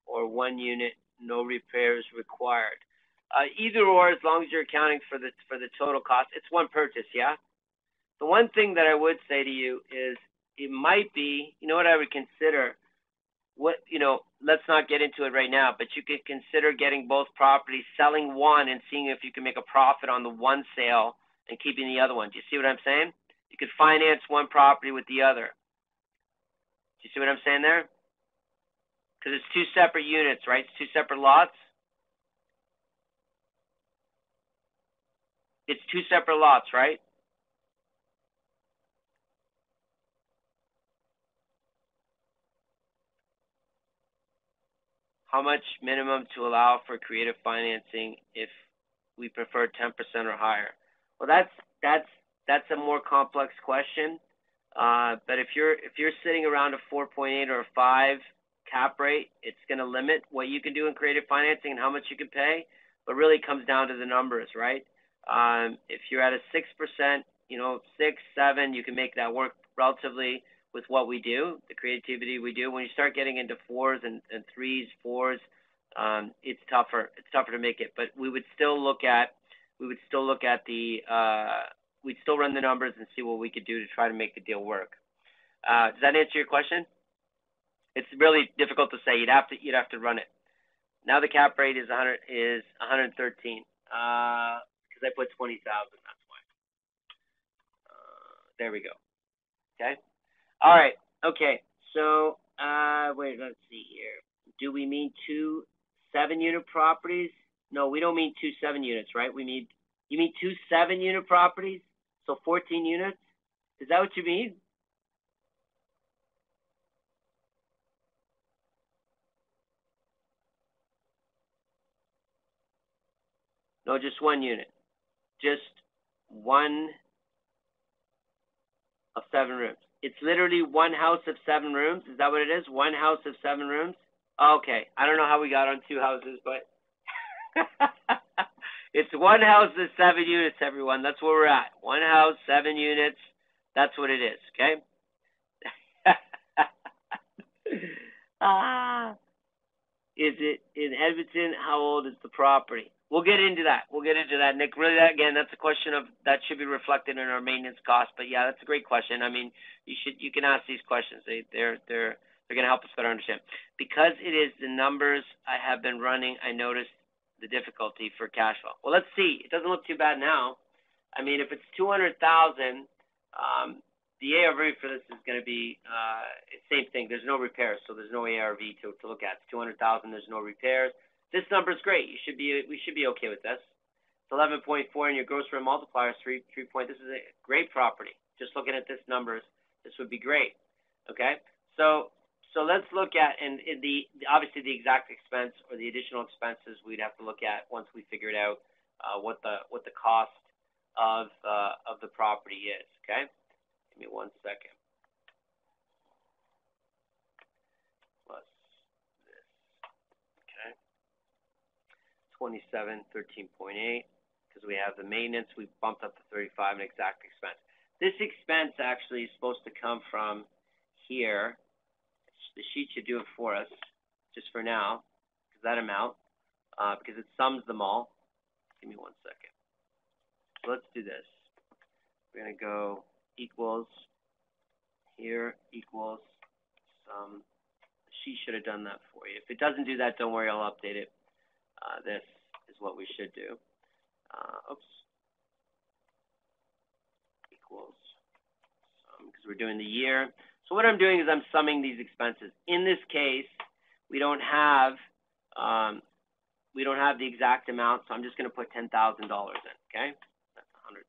or 1 unit, no repairs required? Either or, as long as you're accounting for the total cost. It's one purchase, yeah? The one thing that I would say to you is it might be, what I would consider, let's not get into it right now, but you could consider getting both properties, selling one and seeing if you can make a profit on the one sale and keeping the other one. Do you see what I'm saying? You could finance one property with the other. Do you see what I'm saying there? Because it's 2 separate units, right? It's 2 separate lots. It's 2 separate lots, right? How much minimum to allow for creative financing if we prefer 10% or higher? Well, that's a more complex question. But if you're sitting around a 4.8 or a 5 cap rate, it's going to limit what you can do in creative financing and how much you can pay. But really it comes down to the numbers, right? If you're at a 6%, 6, 7, you can make that work relatively with what we do, the creativity we do. When you start getting into 4s and 3s, 4s, it's tougher. It's tougher to make it. But we would still look at we'd still run the numbers and see what we could do to try to make the deal work. Does that answer your question? It's really difficult to say. You'd have to run it. Now the cap rate is 113. Because I put 20,000. That's why. There we go. Okay. All right. Okay. So wait. Let's see here. Do we mean 2 7-unit properties? No, we don't mean 2 7 units, right? You mean 2 7-unit properties? So 14 units? Is that what you mean? No, just 1 unit. Just 1 of 7 rooms. It's literally 1 house of 7 rooms. Is that what it is? 1 house of 7 rooms? Okay. I don't know how we got on 2 houses, but it's 1 house of 7 units, everyone. That's where we're at. 1 house, 7 units. That's what it is, okay? Is it in Edmonton? How old is the property? We'll get into that. Nick. Really, again, that's a question of that should be reflected in our maintenance cost. But yeah, that's a great question. I mean, you can ask these questions. They're going to help us better understand. Because it is the numbers I have been running, I noticed the difficulty for cash flow. Well, let's see. It doesn't look too bad now. I mean, if it's 200,000, the ARV for this is going to be same thing. There's no repairs, so there's no ARV to look at. It's 200,000. There's no repairs. This number is great. We should be okay with this. It's 11.4, and your gross rent multiplier is 3 point. This is a great property. Just looking at this numbers, this would be great. Okay, so let's look at obviously the exact expense or the additional expenses we'd have to look at once we figured out what the cost of the property is. Okay. Give me 1 second. Plus this. Okay. 2713.8 because we have the maintenance. We bumped up to 35 in exact expense. This expense actually is supposed to come from here. The sheet should do it for us just for now because that amount because it sums them all. Give me 1 second. So let's do this. We're going to go equals here equals sum. She should have done that for you. If it doesn't do that, don't worry, I'll update it. This is what we should do. Equals sum because we're doing the year. So what I'm doing is I'm summing these expenses. In this case, we don't have the exact amount, so I'm just going to put $10,000 in. Okay, that's 100,000.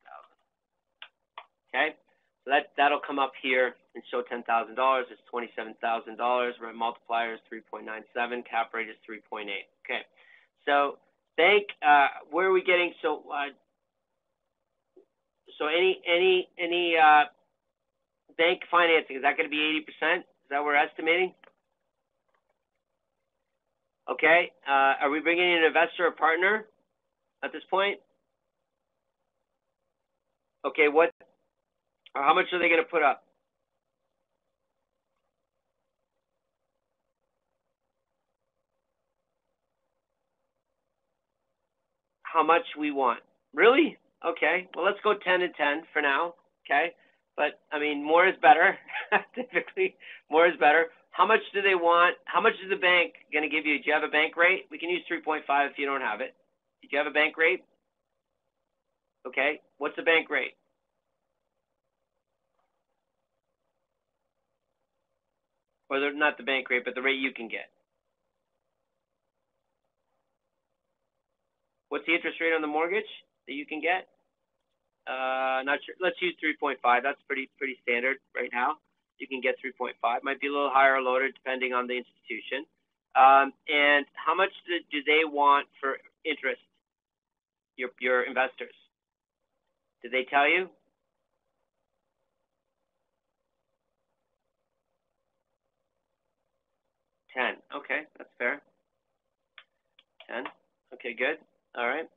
Okay. So that'll come up here and show $10,000. It's $27,000. Rent multiplier is 3.97. Cap rate is 3.8. Okay. So bank, where are we getting? So any bank financing, is that going to be 80%? Is that what we're estimating? Okay. Are we bringing in an investor or partner at this point? Okay. How much are they going to put up? How much we want? Really? Okay. Well, let's go 10 and 10 for now. Okay. But I mean, more is better. Typically, more is better. How much do they want? How much is the bank going to give you? Do you have a bank rate? We can use 3.5 if you don't have it. Do you have a bank rate? Okay. What's the bank rate? Or not the bank rate, but the rate you can get. What's the interest rate on the mortgage that you can get? Not sure. Let's use 3.5. That's pretty standard right now. You can get 3.5. Might be a little higher or lower depending on the institution. And how much do they want for interest? Your investors. Did they tell you? 10. Okay, that's fair. 10. Okay, good. All right.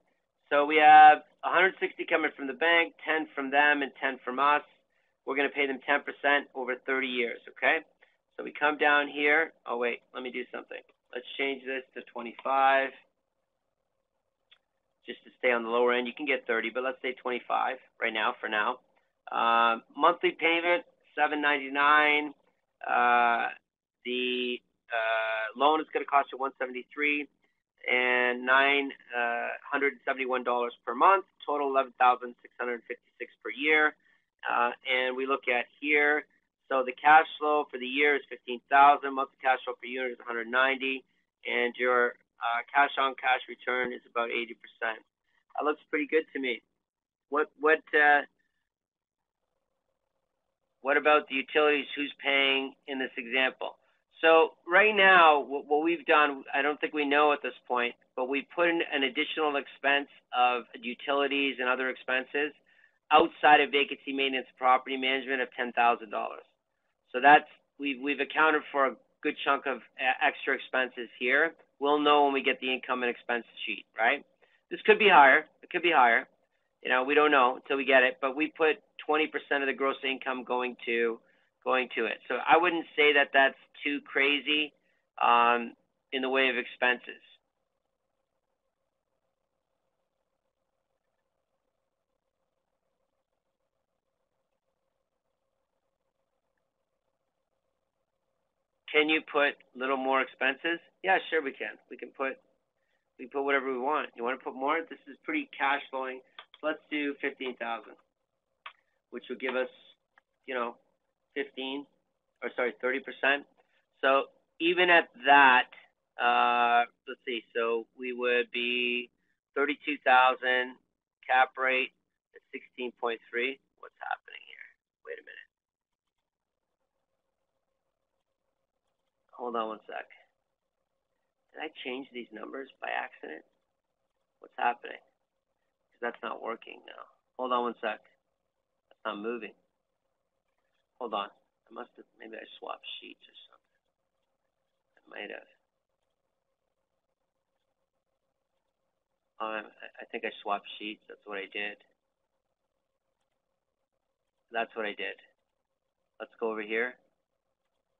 So we have 160 coming from the bank, 10 from them, and 10 from us. We're going to pay them 10% over 30 years, okay? So we come down here. Oh, wait, let me do something. Let's change this to 25 just to stay on the lower end. You can get 30, but let's say 25 right now for now. Monthly payment, $799. The loan is going to cost you $173 and $971 per month. Total $11,656 per year. And we look at here. So the cash flow for the year is $15,000. Monthly cash flow per unit is $190, and your cash on cash return is about 80%. That looks pretty good to me. What about the utilities? Who's paying in this example? So right now, what we've done, I don't think we know at this point, but we put in an additional expense of utilities and other expenses outside of vacancy maintenance, property management of $10,000. So that's we've accounted for a good chunk of extra expenses here. We'll know when we get the income and expense sheet, right? This could be higher. It could be higher. You know, we don't know until we get it, but we put 20% of the gross income going to it. So I wouldn't say that that's too crazy in the way of expenses. Can you put a little more expenses? Yeah, sure we can. We put whatever we want. You want to put more? This is pretty cash flowing. So let's do 15,000, which will give us, 30%. So even at that, let's see. So we would be 32,000 cap rate at 16.3. What's happening here? Wait a minute. Hold on one sec. Did I change these numbers by accident? What's happening? Because that's not working now. Hold on one sec. That's not moving. Hold on. Maybe I swapped sheets or something. I might have. I think I swapped sheets. That's what I did. Let's go over here.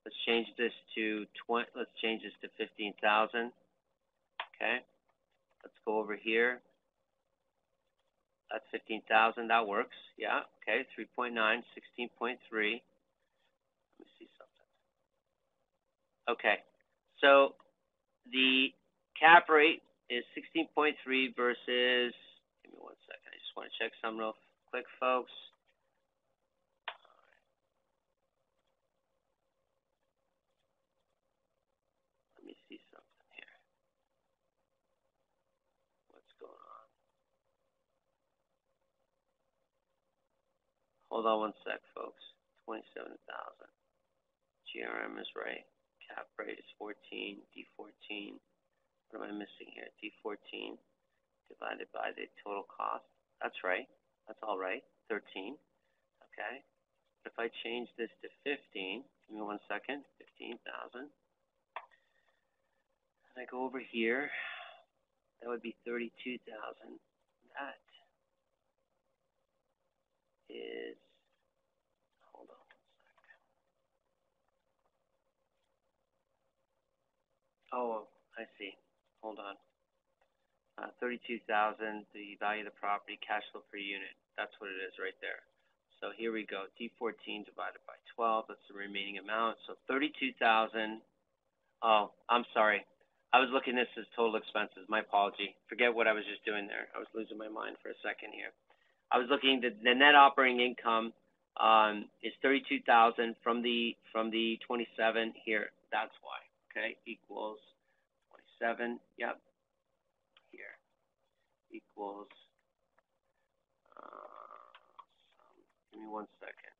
Let's change this to 15,000. Okay. Let's go over here. That's 15,000. That works. Yeah. Okay. 3.9, 16.3. Let me see something. Okay. So the cap rate is 16.3 versus, give me 1 second. I just want to check some real quick, folks. Let me see something here. What's going on? Hold on 1 sec, folks. 27,000. GRM is right. Cap rate is 14. D14. What am I missing here? D14 divided by the total cost. That's right. That's all right. 13. Okay. If I change this to 15, give me 1 second. 15,000. And I go over here. That would be 32,000. That is, hold on 1 second. Oh, I see. Hold on. 32,000, the value of the property, cash flow per unit. That's what it is right there. So here we go. D14 divided by 12. That's the remaining amount. So 32,000. Oh, I'm sorry. I was looking at this as total expenses. My apology. Forget what I was just doing there. I was losing my mind for a second here. I was looking at the net operating income is 32,000 from the 27 here. That's why. Okay, equals 27. Yep. Here equals. Give me 1 second.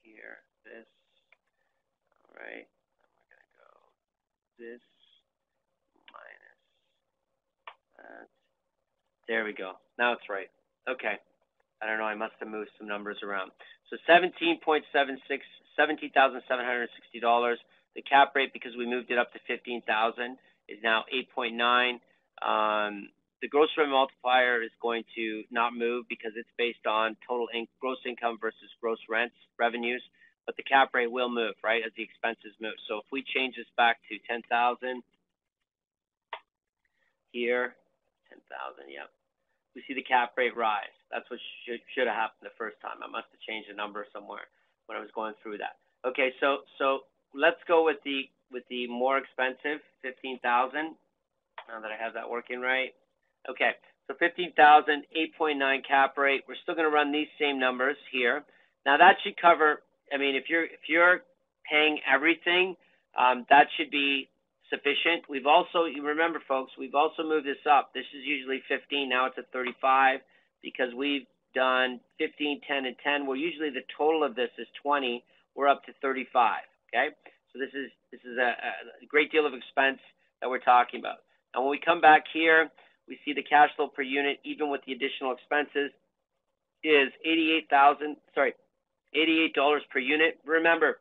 Here, this. All right. And we're gonna go this minus that. There we go. Now it's right. Okay. I don't know. I must have moved some numbers around. So $17,760. The cap rate, because we moved it up to 15,000, is now 8.9. The gross rent multiplier is going to not move because it's based on total gross income versus gross rents revenues, but the cap rate will move, right, as the expenses move. So if we change this back to 10,000 here, 10,000, yep. We see the cap rate rise. That's what should have happened the first time. I must have changed the number somewhere when I was going through that. Okay, so let's go with the more expensive 15,000. Now that I have that working right. Okay, so 15,000, 8.9 cap rate. We're still going to run these same numbers here. Now that should cover. I mean, if you're paying everything, that should be sufficient. We've also, you remember, folks, we've also moved this up. This is usually 15. Now it's at 35 because we've done 15, 10, and 10. Well, usually the total of this is 20. We're up to 35. Okay, so this is a great deal of expense that we're talking about. And when we come back here, we see the cash flow per unit, even with the additional expenses, is $88 per unit. Remember,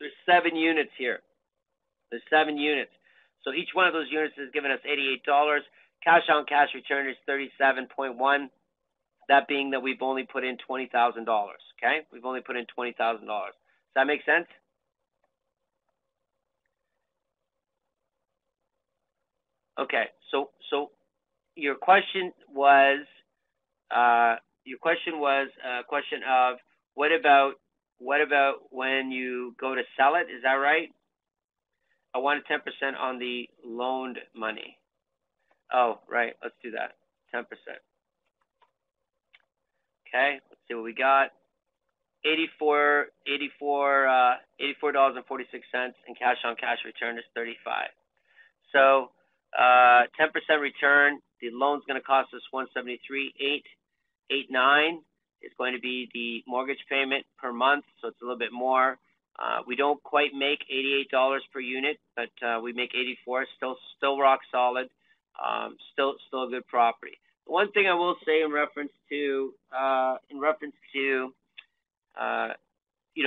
there's 7 units here. There's 7 units. So each one of those units is giving us $88. Cash on cash return is 37.1. That being that we've only put in $20,000. Okay, we've only put in $20,000. Does that make sense? Okay, so your question was a question of what about when you go to sell it? Is that right? I wanted 10% on the loaned money. Oh, right. Let's do that. 10%. Okay. Let's see what we got. $84.46, and cash on cash return is 35. So 10% return. The loan's going to cost us $173,889 is going to be the mortgage payment per month, so it's a little bit more. We don't quite make $88 per unit, but we make 84. Still rock solid. Still a good property. The one thing I will say in reference to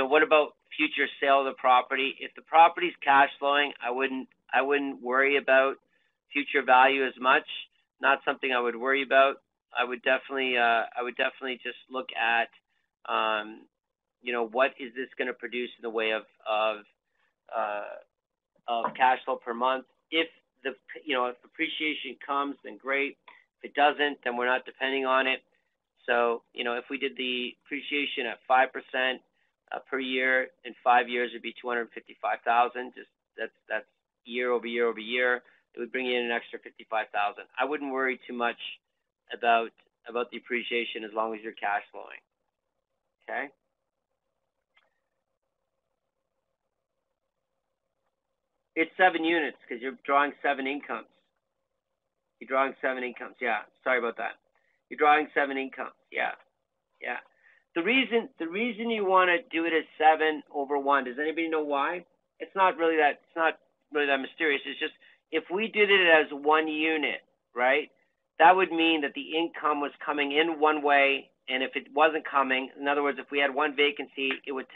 what about future sale of the property? If the property's cash flowing, I wouldn't worry about future value as much. Not something I would worry about. I would definitely just look at, what is this going to produce in the way of cash flow per month. If if appreciation comes, then great. If it doesn't, then we're not depending on it. So, if we did the appreciation at 5% per year in 5 years, it'd be $255,000. Just that's year over year over year. It would bring in an extra $55,000. I wouldn't worry too much about the appreciation as long as you're cash flowing. Okay. It's 7 units because you're drawing 7 incomes. You're drawing 7 incomes. Yeah. Sorry about that. You're drawing 7 incomes. Yeah. The reason you want to do it as 7 over 1. Does anybody know why? It's not really that mysterious. It's just if we did it as 1 unit, right? That would mean that the income was coming in one way, and if it wasn't coming, in other words, if we had one vacancy, it would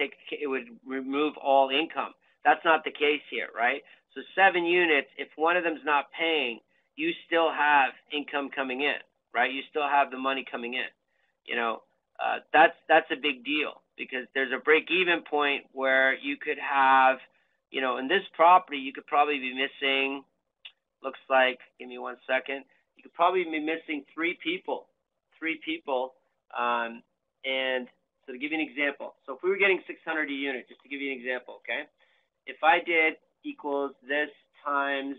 remove all income. That's not the case here, right? So 7 units, if one of them's not paying, you still have income coming in, right? You still have the money coming in. That's a big deal because there's a break-even point where you could have, in this property, you could probably be missing, looks like, give me 1 second, you could probably be missing 3 people. And so to give you an example, so if we were getting 600 a unit, just to give you an example, okay? If I did equals this times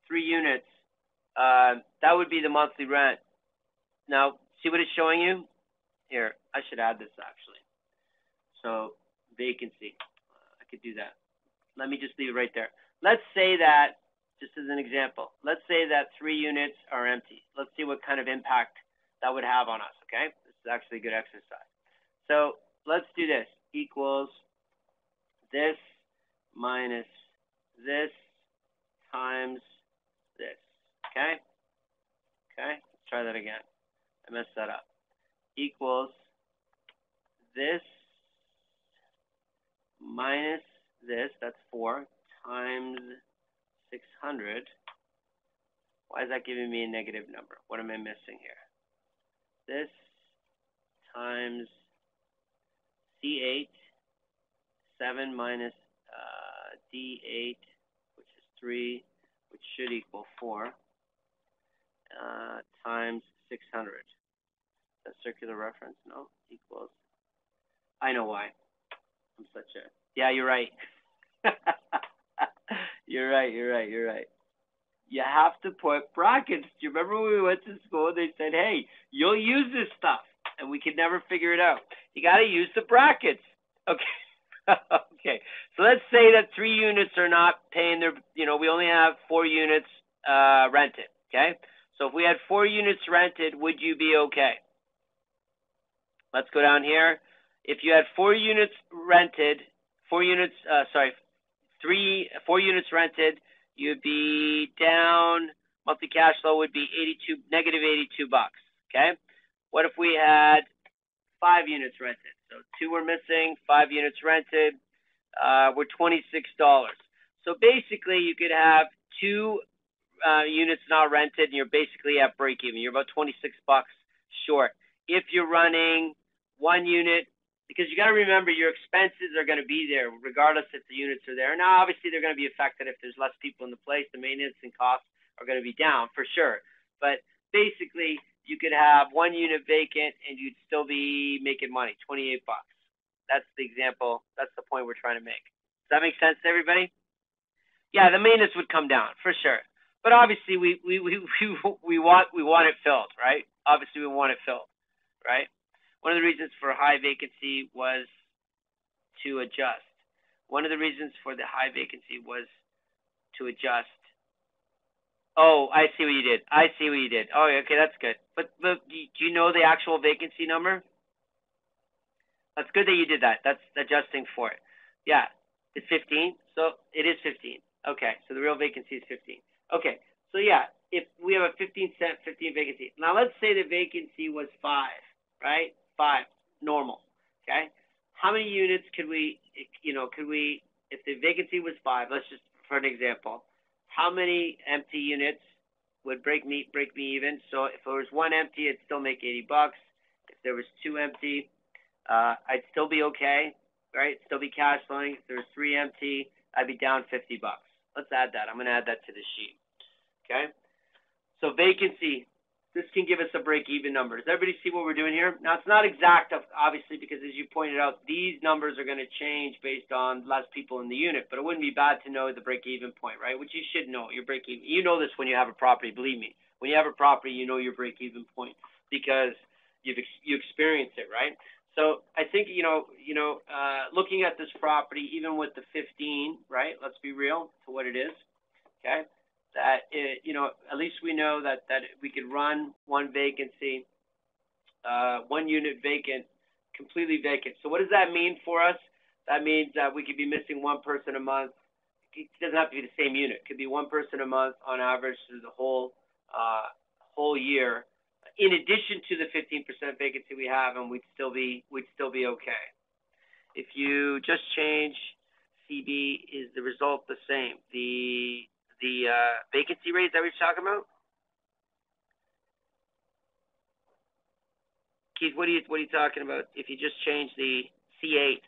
3 units, that would be the monthly rent. Now, see what it's showing you? Here, I should add this actually. So, vacancy. I could do that. Let me just leave it right there. Let's say that, just as an example, let's say that 3 units are empty. Let's see what kind of impact that would have on us, okay? This is actually a good exercise. So, let's do this. Equals this minus this times this, okay? Okay, let's try that again. I messed that up. Equals this minus this, that's 4, times 600. Why is that giving me a negative number? What am I missing here? This times C8, 7 minus D8, which is 3, which should equal 4, times 600. That circular reference? No, equals. I know why. I'm such a. Yeah, you're right. You're right. You have to put brackets. Do you remember when we went to school? They said, "Hey, you'll use this stuff," and we could never figure it out. You got to use the brackets. Okay. Okay. So let's say that 3 units are not paying their. We only have 4 units rented. Okay. So if we had 4 units rented, would you be okay? Let's go down here. If you had 4 units rented, 4 units you'd be down. Monthly cash flow would be negative $82. Okay. What if we had 5 units rented? So 2 were missing, 5 units rented. We're $26. So basically, you could have 2 units not rented, and you're basically at break even. You're about $26 short. If you're running 1 unit, because you got to remember your expenses are going to be there regardless if the units are there. Now, obviously, they're going to be affected if there's less people in the place. The maintenance and costs are going to be down for sure. But basically, you could have 1 unit vacant and you'd still be making money, $28. That's the example. That's the point we're trying to make. Does that make sense to everybody? Yeah, the maintenance would come down for sure. But obviously, we want it filled, right? Obviously, we want it filled, right? One of the reasons for high vacancy was to adjust. One of the reasons for the high vacancy was to adjust. Oh, I see what you did. I see what you did. Oh, okay, that's good. But do you know the actual vacancy number? That's good that you did that. That's adjusting for it. Yeah, it's 15. So it is 15. Okay, so the real vacancy is 15. Okay, so yeah, if we have a 15 vacancy. Now let's say the vacancy was 5, right? 5, normal. Okay, how many units could we, if the vacancy was 5, let's just, for an example, how many empty units would break me even? So if there was 1 empty, it'd still make $80. If there was 2 empty, I'd still be okay, right? Still be cash flowing. If there's 3 empty, I'd be down $50. Let's add that. I'm going to add that to the sheet. Okay. So vacancy, this can give us a break-even number. Does everybody see what we're doing here? Now, it's not exact, obviously, because as you pointed out, these numbers are going to change based on less people in the unit, but it wouldn't be bad to know the break-even point, right? Which you should know, your break-even. You know this when you have a property, believe me. When you have a property, you know your break-even point because you experience it, right? So I think, looking at this property, even with the 15, right? Let's be real to what it is, okay? That at least we know that we could run 1 vacancy, 1 unit vacant, completely vacant. So what does that mean for us? That means that we could be missing 1 person a month. It doesn't have to be the same unit. It could be 1 person a month on average through the whole year. In addition to the 15% vacancy we have, and we'd still be okay. If you just change CB, is the result the same? The vacancy rate that we were talking about? Keith, what are you talking about? If you just change the C8.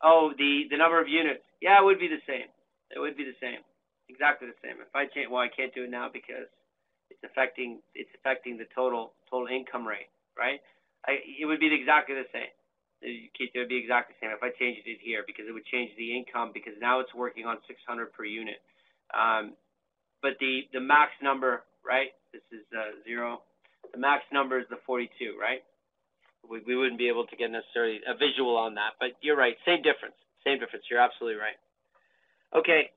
Oh, the number of units. Yeah, it would be the same. It would be the same. Exactly the same. If I change, well, I can't do it now because it's affecting the total income rate, right? It would be exactly the same. Keith, it would be exactly the same if I changed it here because it would change the income because now it's working on 600 per unit. But the max number, right? This is 0. The max number is the 42, right? We wouldn't be able to get necessarily a visual on that, but you're right. Same difference. You're absolutely right. Okay.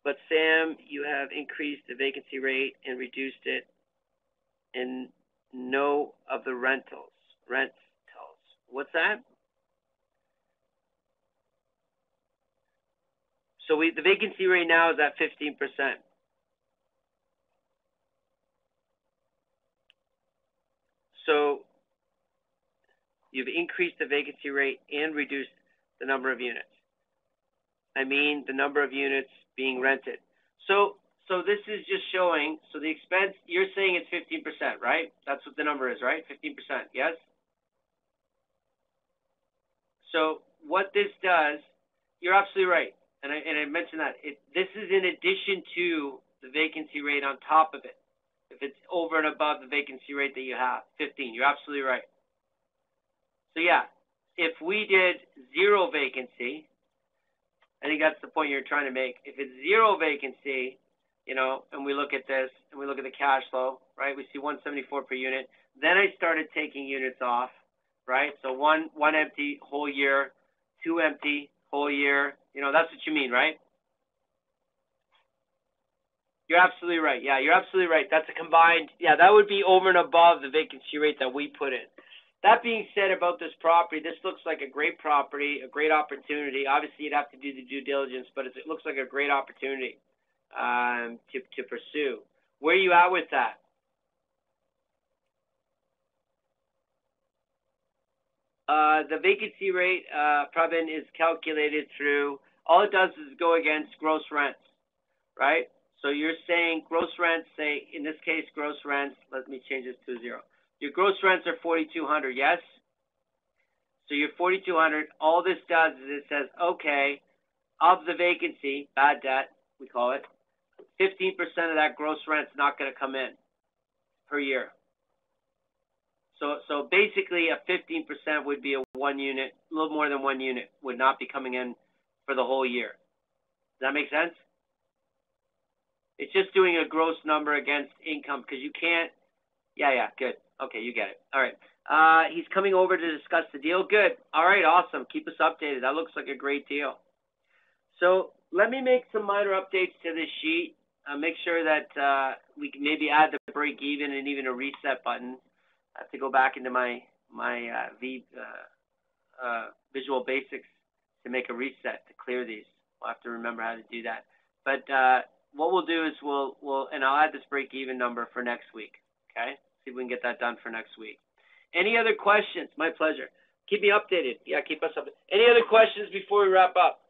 But Sam, you have increased the vacancy rate and reduced it in no of the rentals. What's that? So the vacancy rate now is at 15%. So you've increased the vacancy rate and reduced the number of units. I mean the number of units being rented. So this is just showing, so the expense, you're saying it's 15%, right? That's what the number is, right? 15%, yes? So what this does, you're absolutely right. And I mentioned that. This is in addition to the vacancy rate on top of it. If it's over and above the vacancy rate that you have, 15, you're absolutely right. So yeah, if we did 0 vacancy, I think that's the point you're trying to make. If it's 0 vacancy, and we look at this, and we look at the cash flow, right? We see 174 per unit. Then I started taking units off, right? So one empty whole year, 2 empty whole year. That's what you mean, right? You're absolutely right. Yeah, you're absolutely right. That's a combined, that would be over and above the vacancy rate that we put in. That being said about this property, this looks like a great property, a great opportunity. Obviously, you'd have to do the due diligence, but it looks like a great opportunity to pursue. Where are you at with that? The vacancy rate, Pravin, is calculated through, all it does is go against gross rents, right? So you're saying gross rents, say, in this case, gross rents, let me change this to 0. Your gross rents are $4,200, yes? So your $4,200, all this does is it says, okay, of the vacancy, bad debt, we call it, 15% of that gross rent's not going to come in per year. So basically a 15% would be a 1 unit, a little more than 1 unit would not be coming in for the whole year. Does that make sense? It's just doing a gross number against income because you can't. Yeah, good. Okay, you get it. All right. He's coming over to discuss the deal. Good. All right, awesome. Keep us updated. That looks like a great deal. So let me make some minor updates to this sheet. Make sure that we can maybe add the break even and even a reset button. I have to go back into my Visual Basics to make a reset to clear these. We'll have to remember how to do that. But what we'll do is and I'll add this break even number for next week. Okay, see if we can get that done for next week. Any other questions? My pleasure. Keep me updated. Yeah, keep us updated. Any other questions before we wrap up?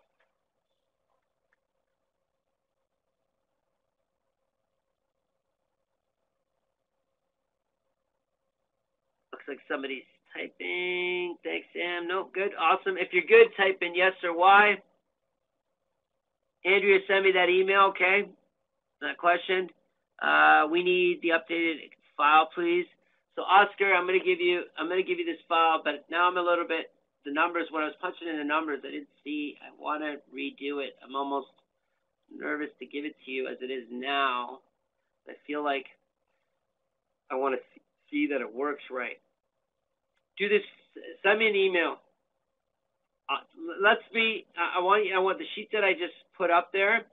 Looks like somebody's typing. Thanks, Sam. No, good. Awesome. If you're good, type in yes or Y. Andrea, send me that email, okay? That question. We need the updated file, please. So Oscar, I'm gonna give you this file, but now I'm a little bit the numbers. When I was punching in the numbers, I didn't see. I want to redo it. I'm almost nervous to give it to you as it is now. I feel like I want to see that it works right. Do this. Send me an email. I want the sheet that I just put up there.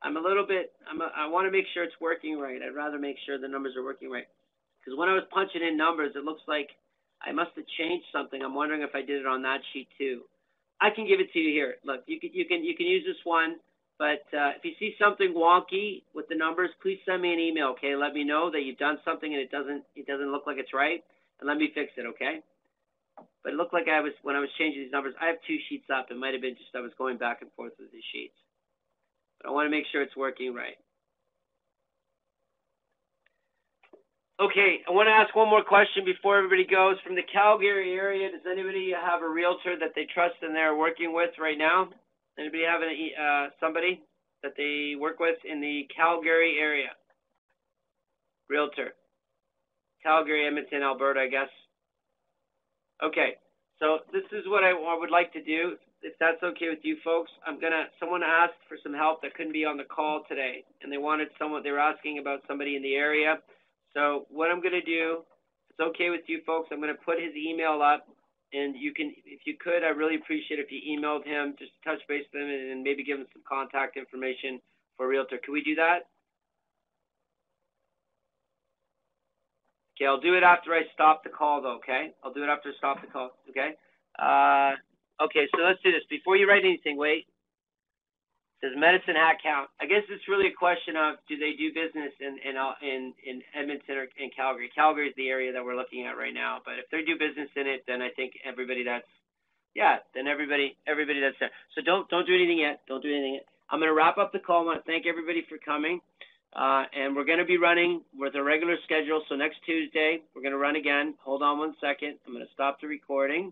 I want to make sure it's working right. I'd rather make sure the numbers are working right. Because when I was punching in numbers, it looks like I must have changed something. I'm wondering if I did it on that sheet too. I can give it to you here. Look, you can use this one. But if you see something wonky with the numbers, please send me an email, okay? Let me know that you've done something and it doesn't look like it's right, and let me fix it, okay? But it looked like when I was changing these numbers, I have two sheets up. It might have been just I was going back and forth with these sheets. But I want to make sure it's working right. Okay, I want to ask one more question before everybody goes. From the Calgary area, does anybody have a realtor that they trust and they're working with right now? Anybody have somebody that they work with in the Calgary area? Realtor. Calgary, Edmonton, Alberta, I guess. Okay, so this is what I would like to do. If that's okay with you folks, someone asked for some help that couldn't be on the call today, and they were asking about somebody in the area. So what I'm going to do, if it's okay with you folks, I'm going to put his email up, and you can, if you could, I really appreciate if you emailed him, just touch base with him and maybe give him some contact information for a realtor. Can we do that? Okay, I'll do it after I stop the call, though, okay? I'll do it after I stop the call, okay? Okay, so let's do this. Before you write anything, wait. Does Medicine Hat count? I guess it's really a question of, do they do business in Edmonton or in Calgary? Calgary is the area that we're looking at right now. But if they do business in it, then I think everybody that's there. So don't do anything yet. Don't do anything yet. I'm going to wrap up the call. I want to thank everybody for coming. And we're going to be running with a regular schedule. So next Tuesday, we're going to run again. Hold on one second. I'm going to stop the recording.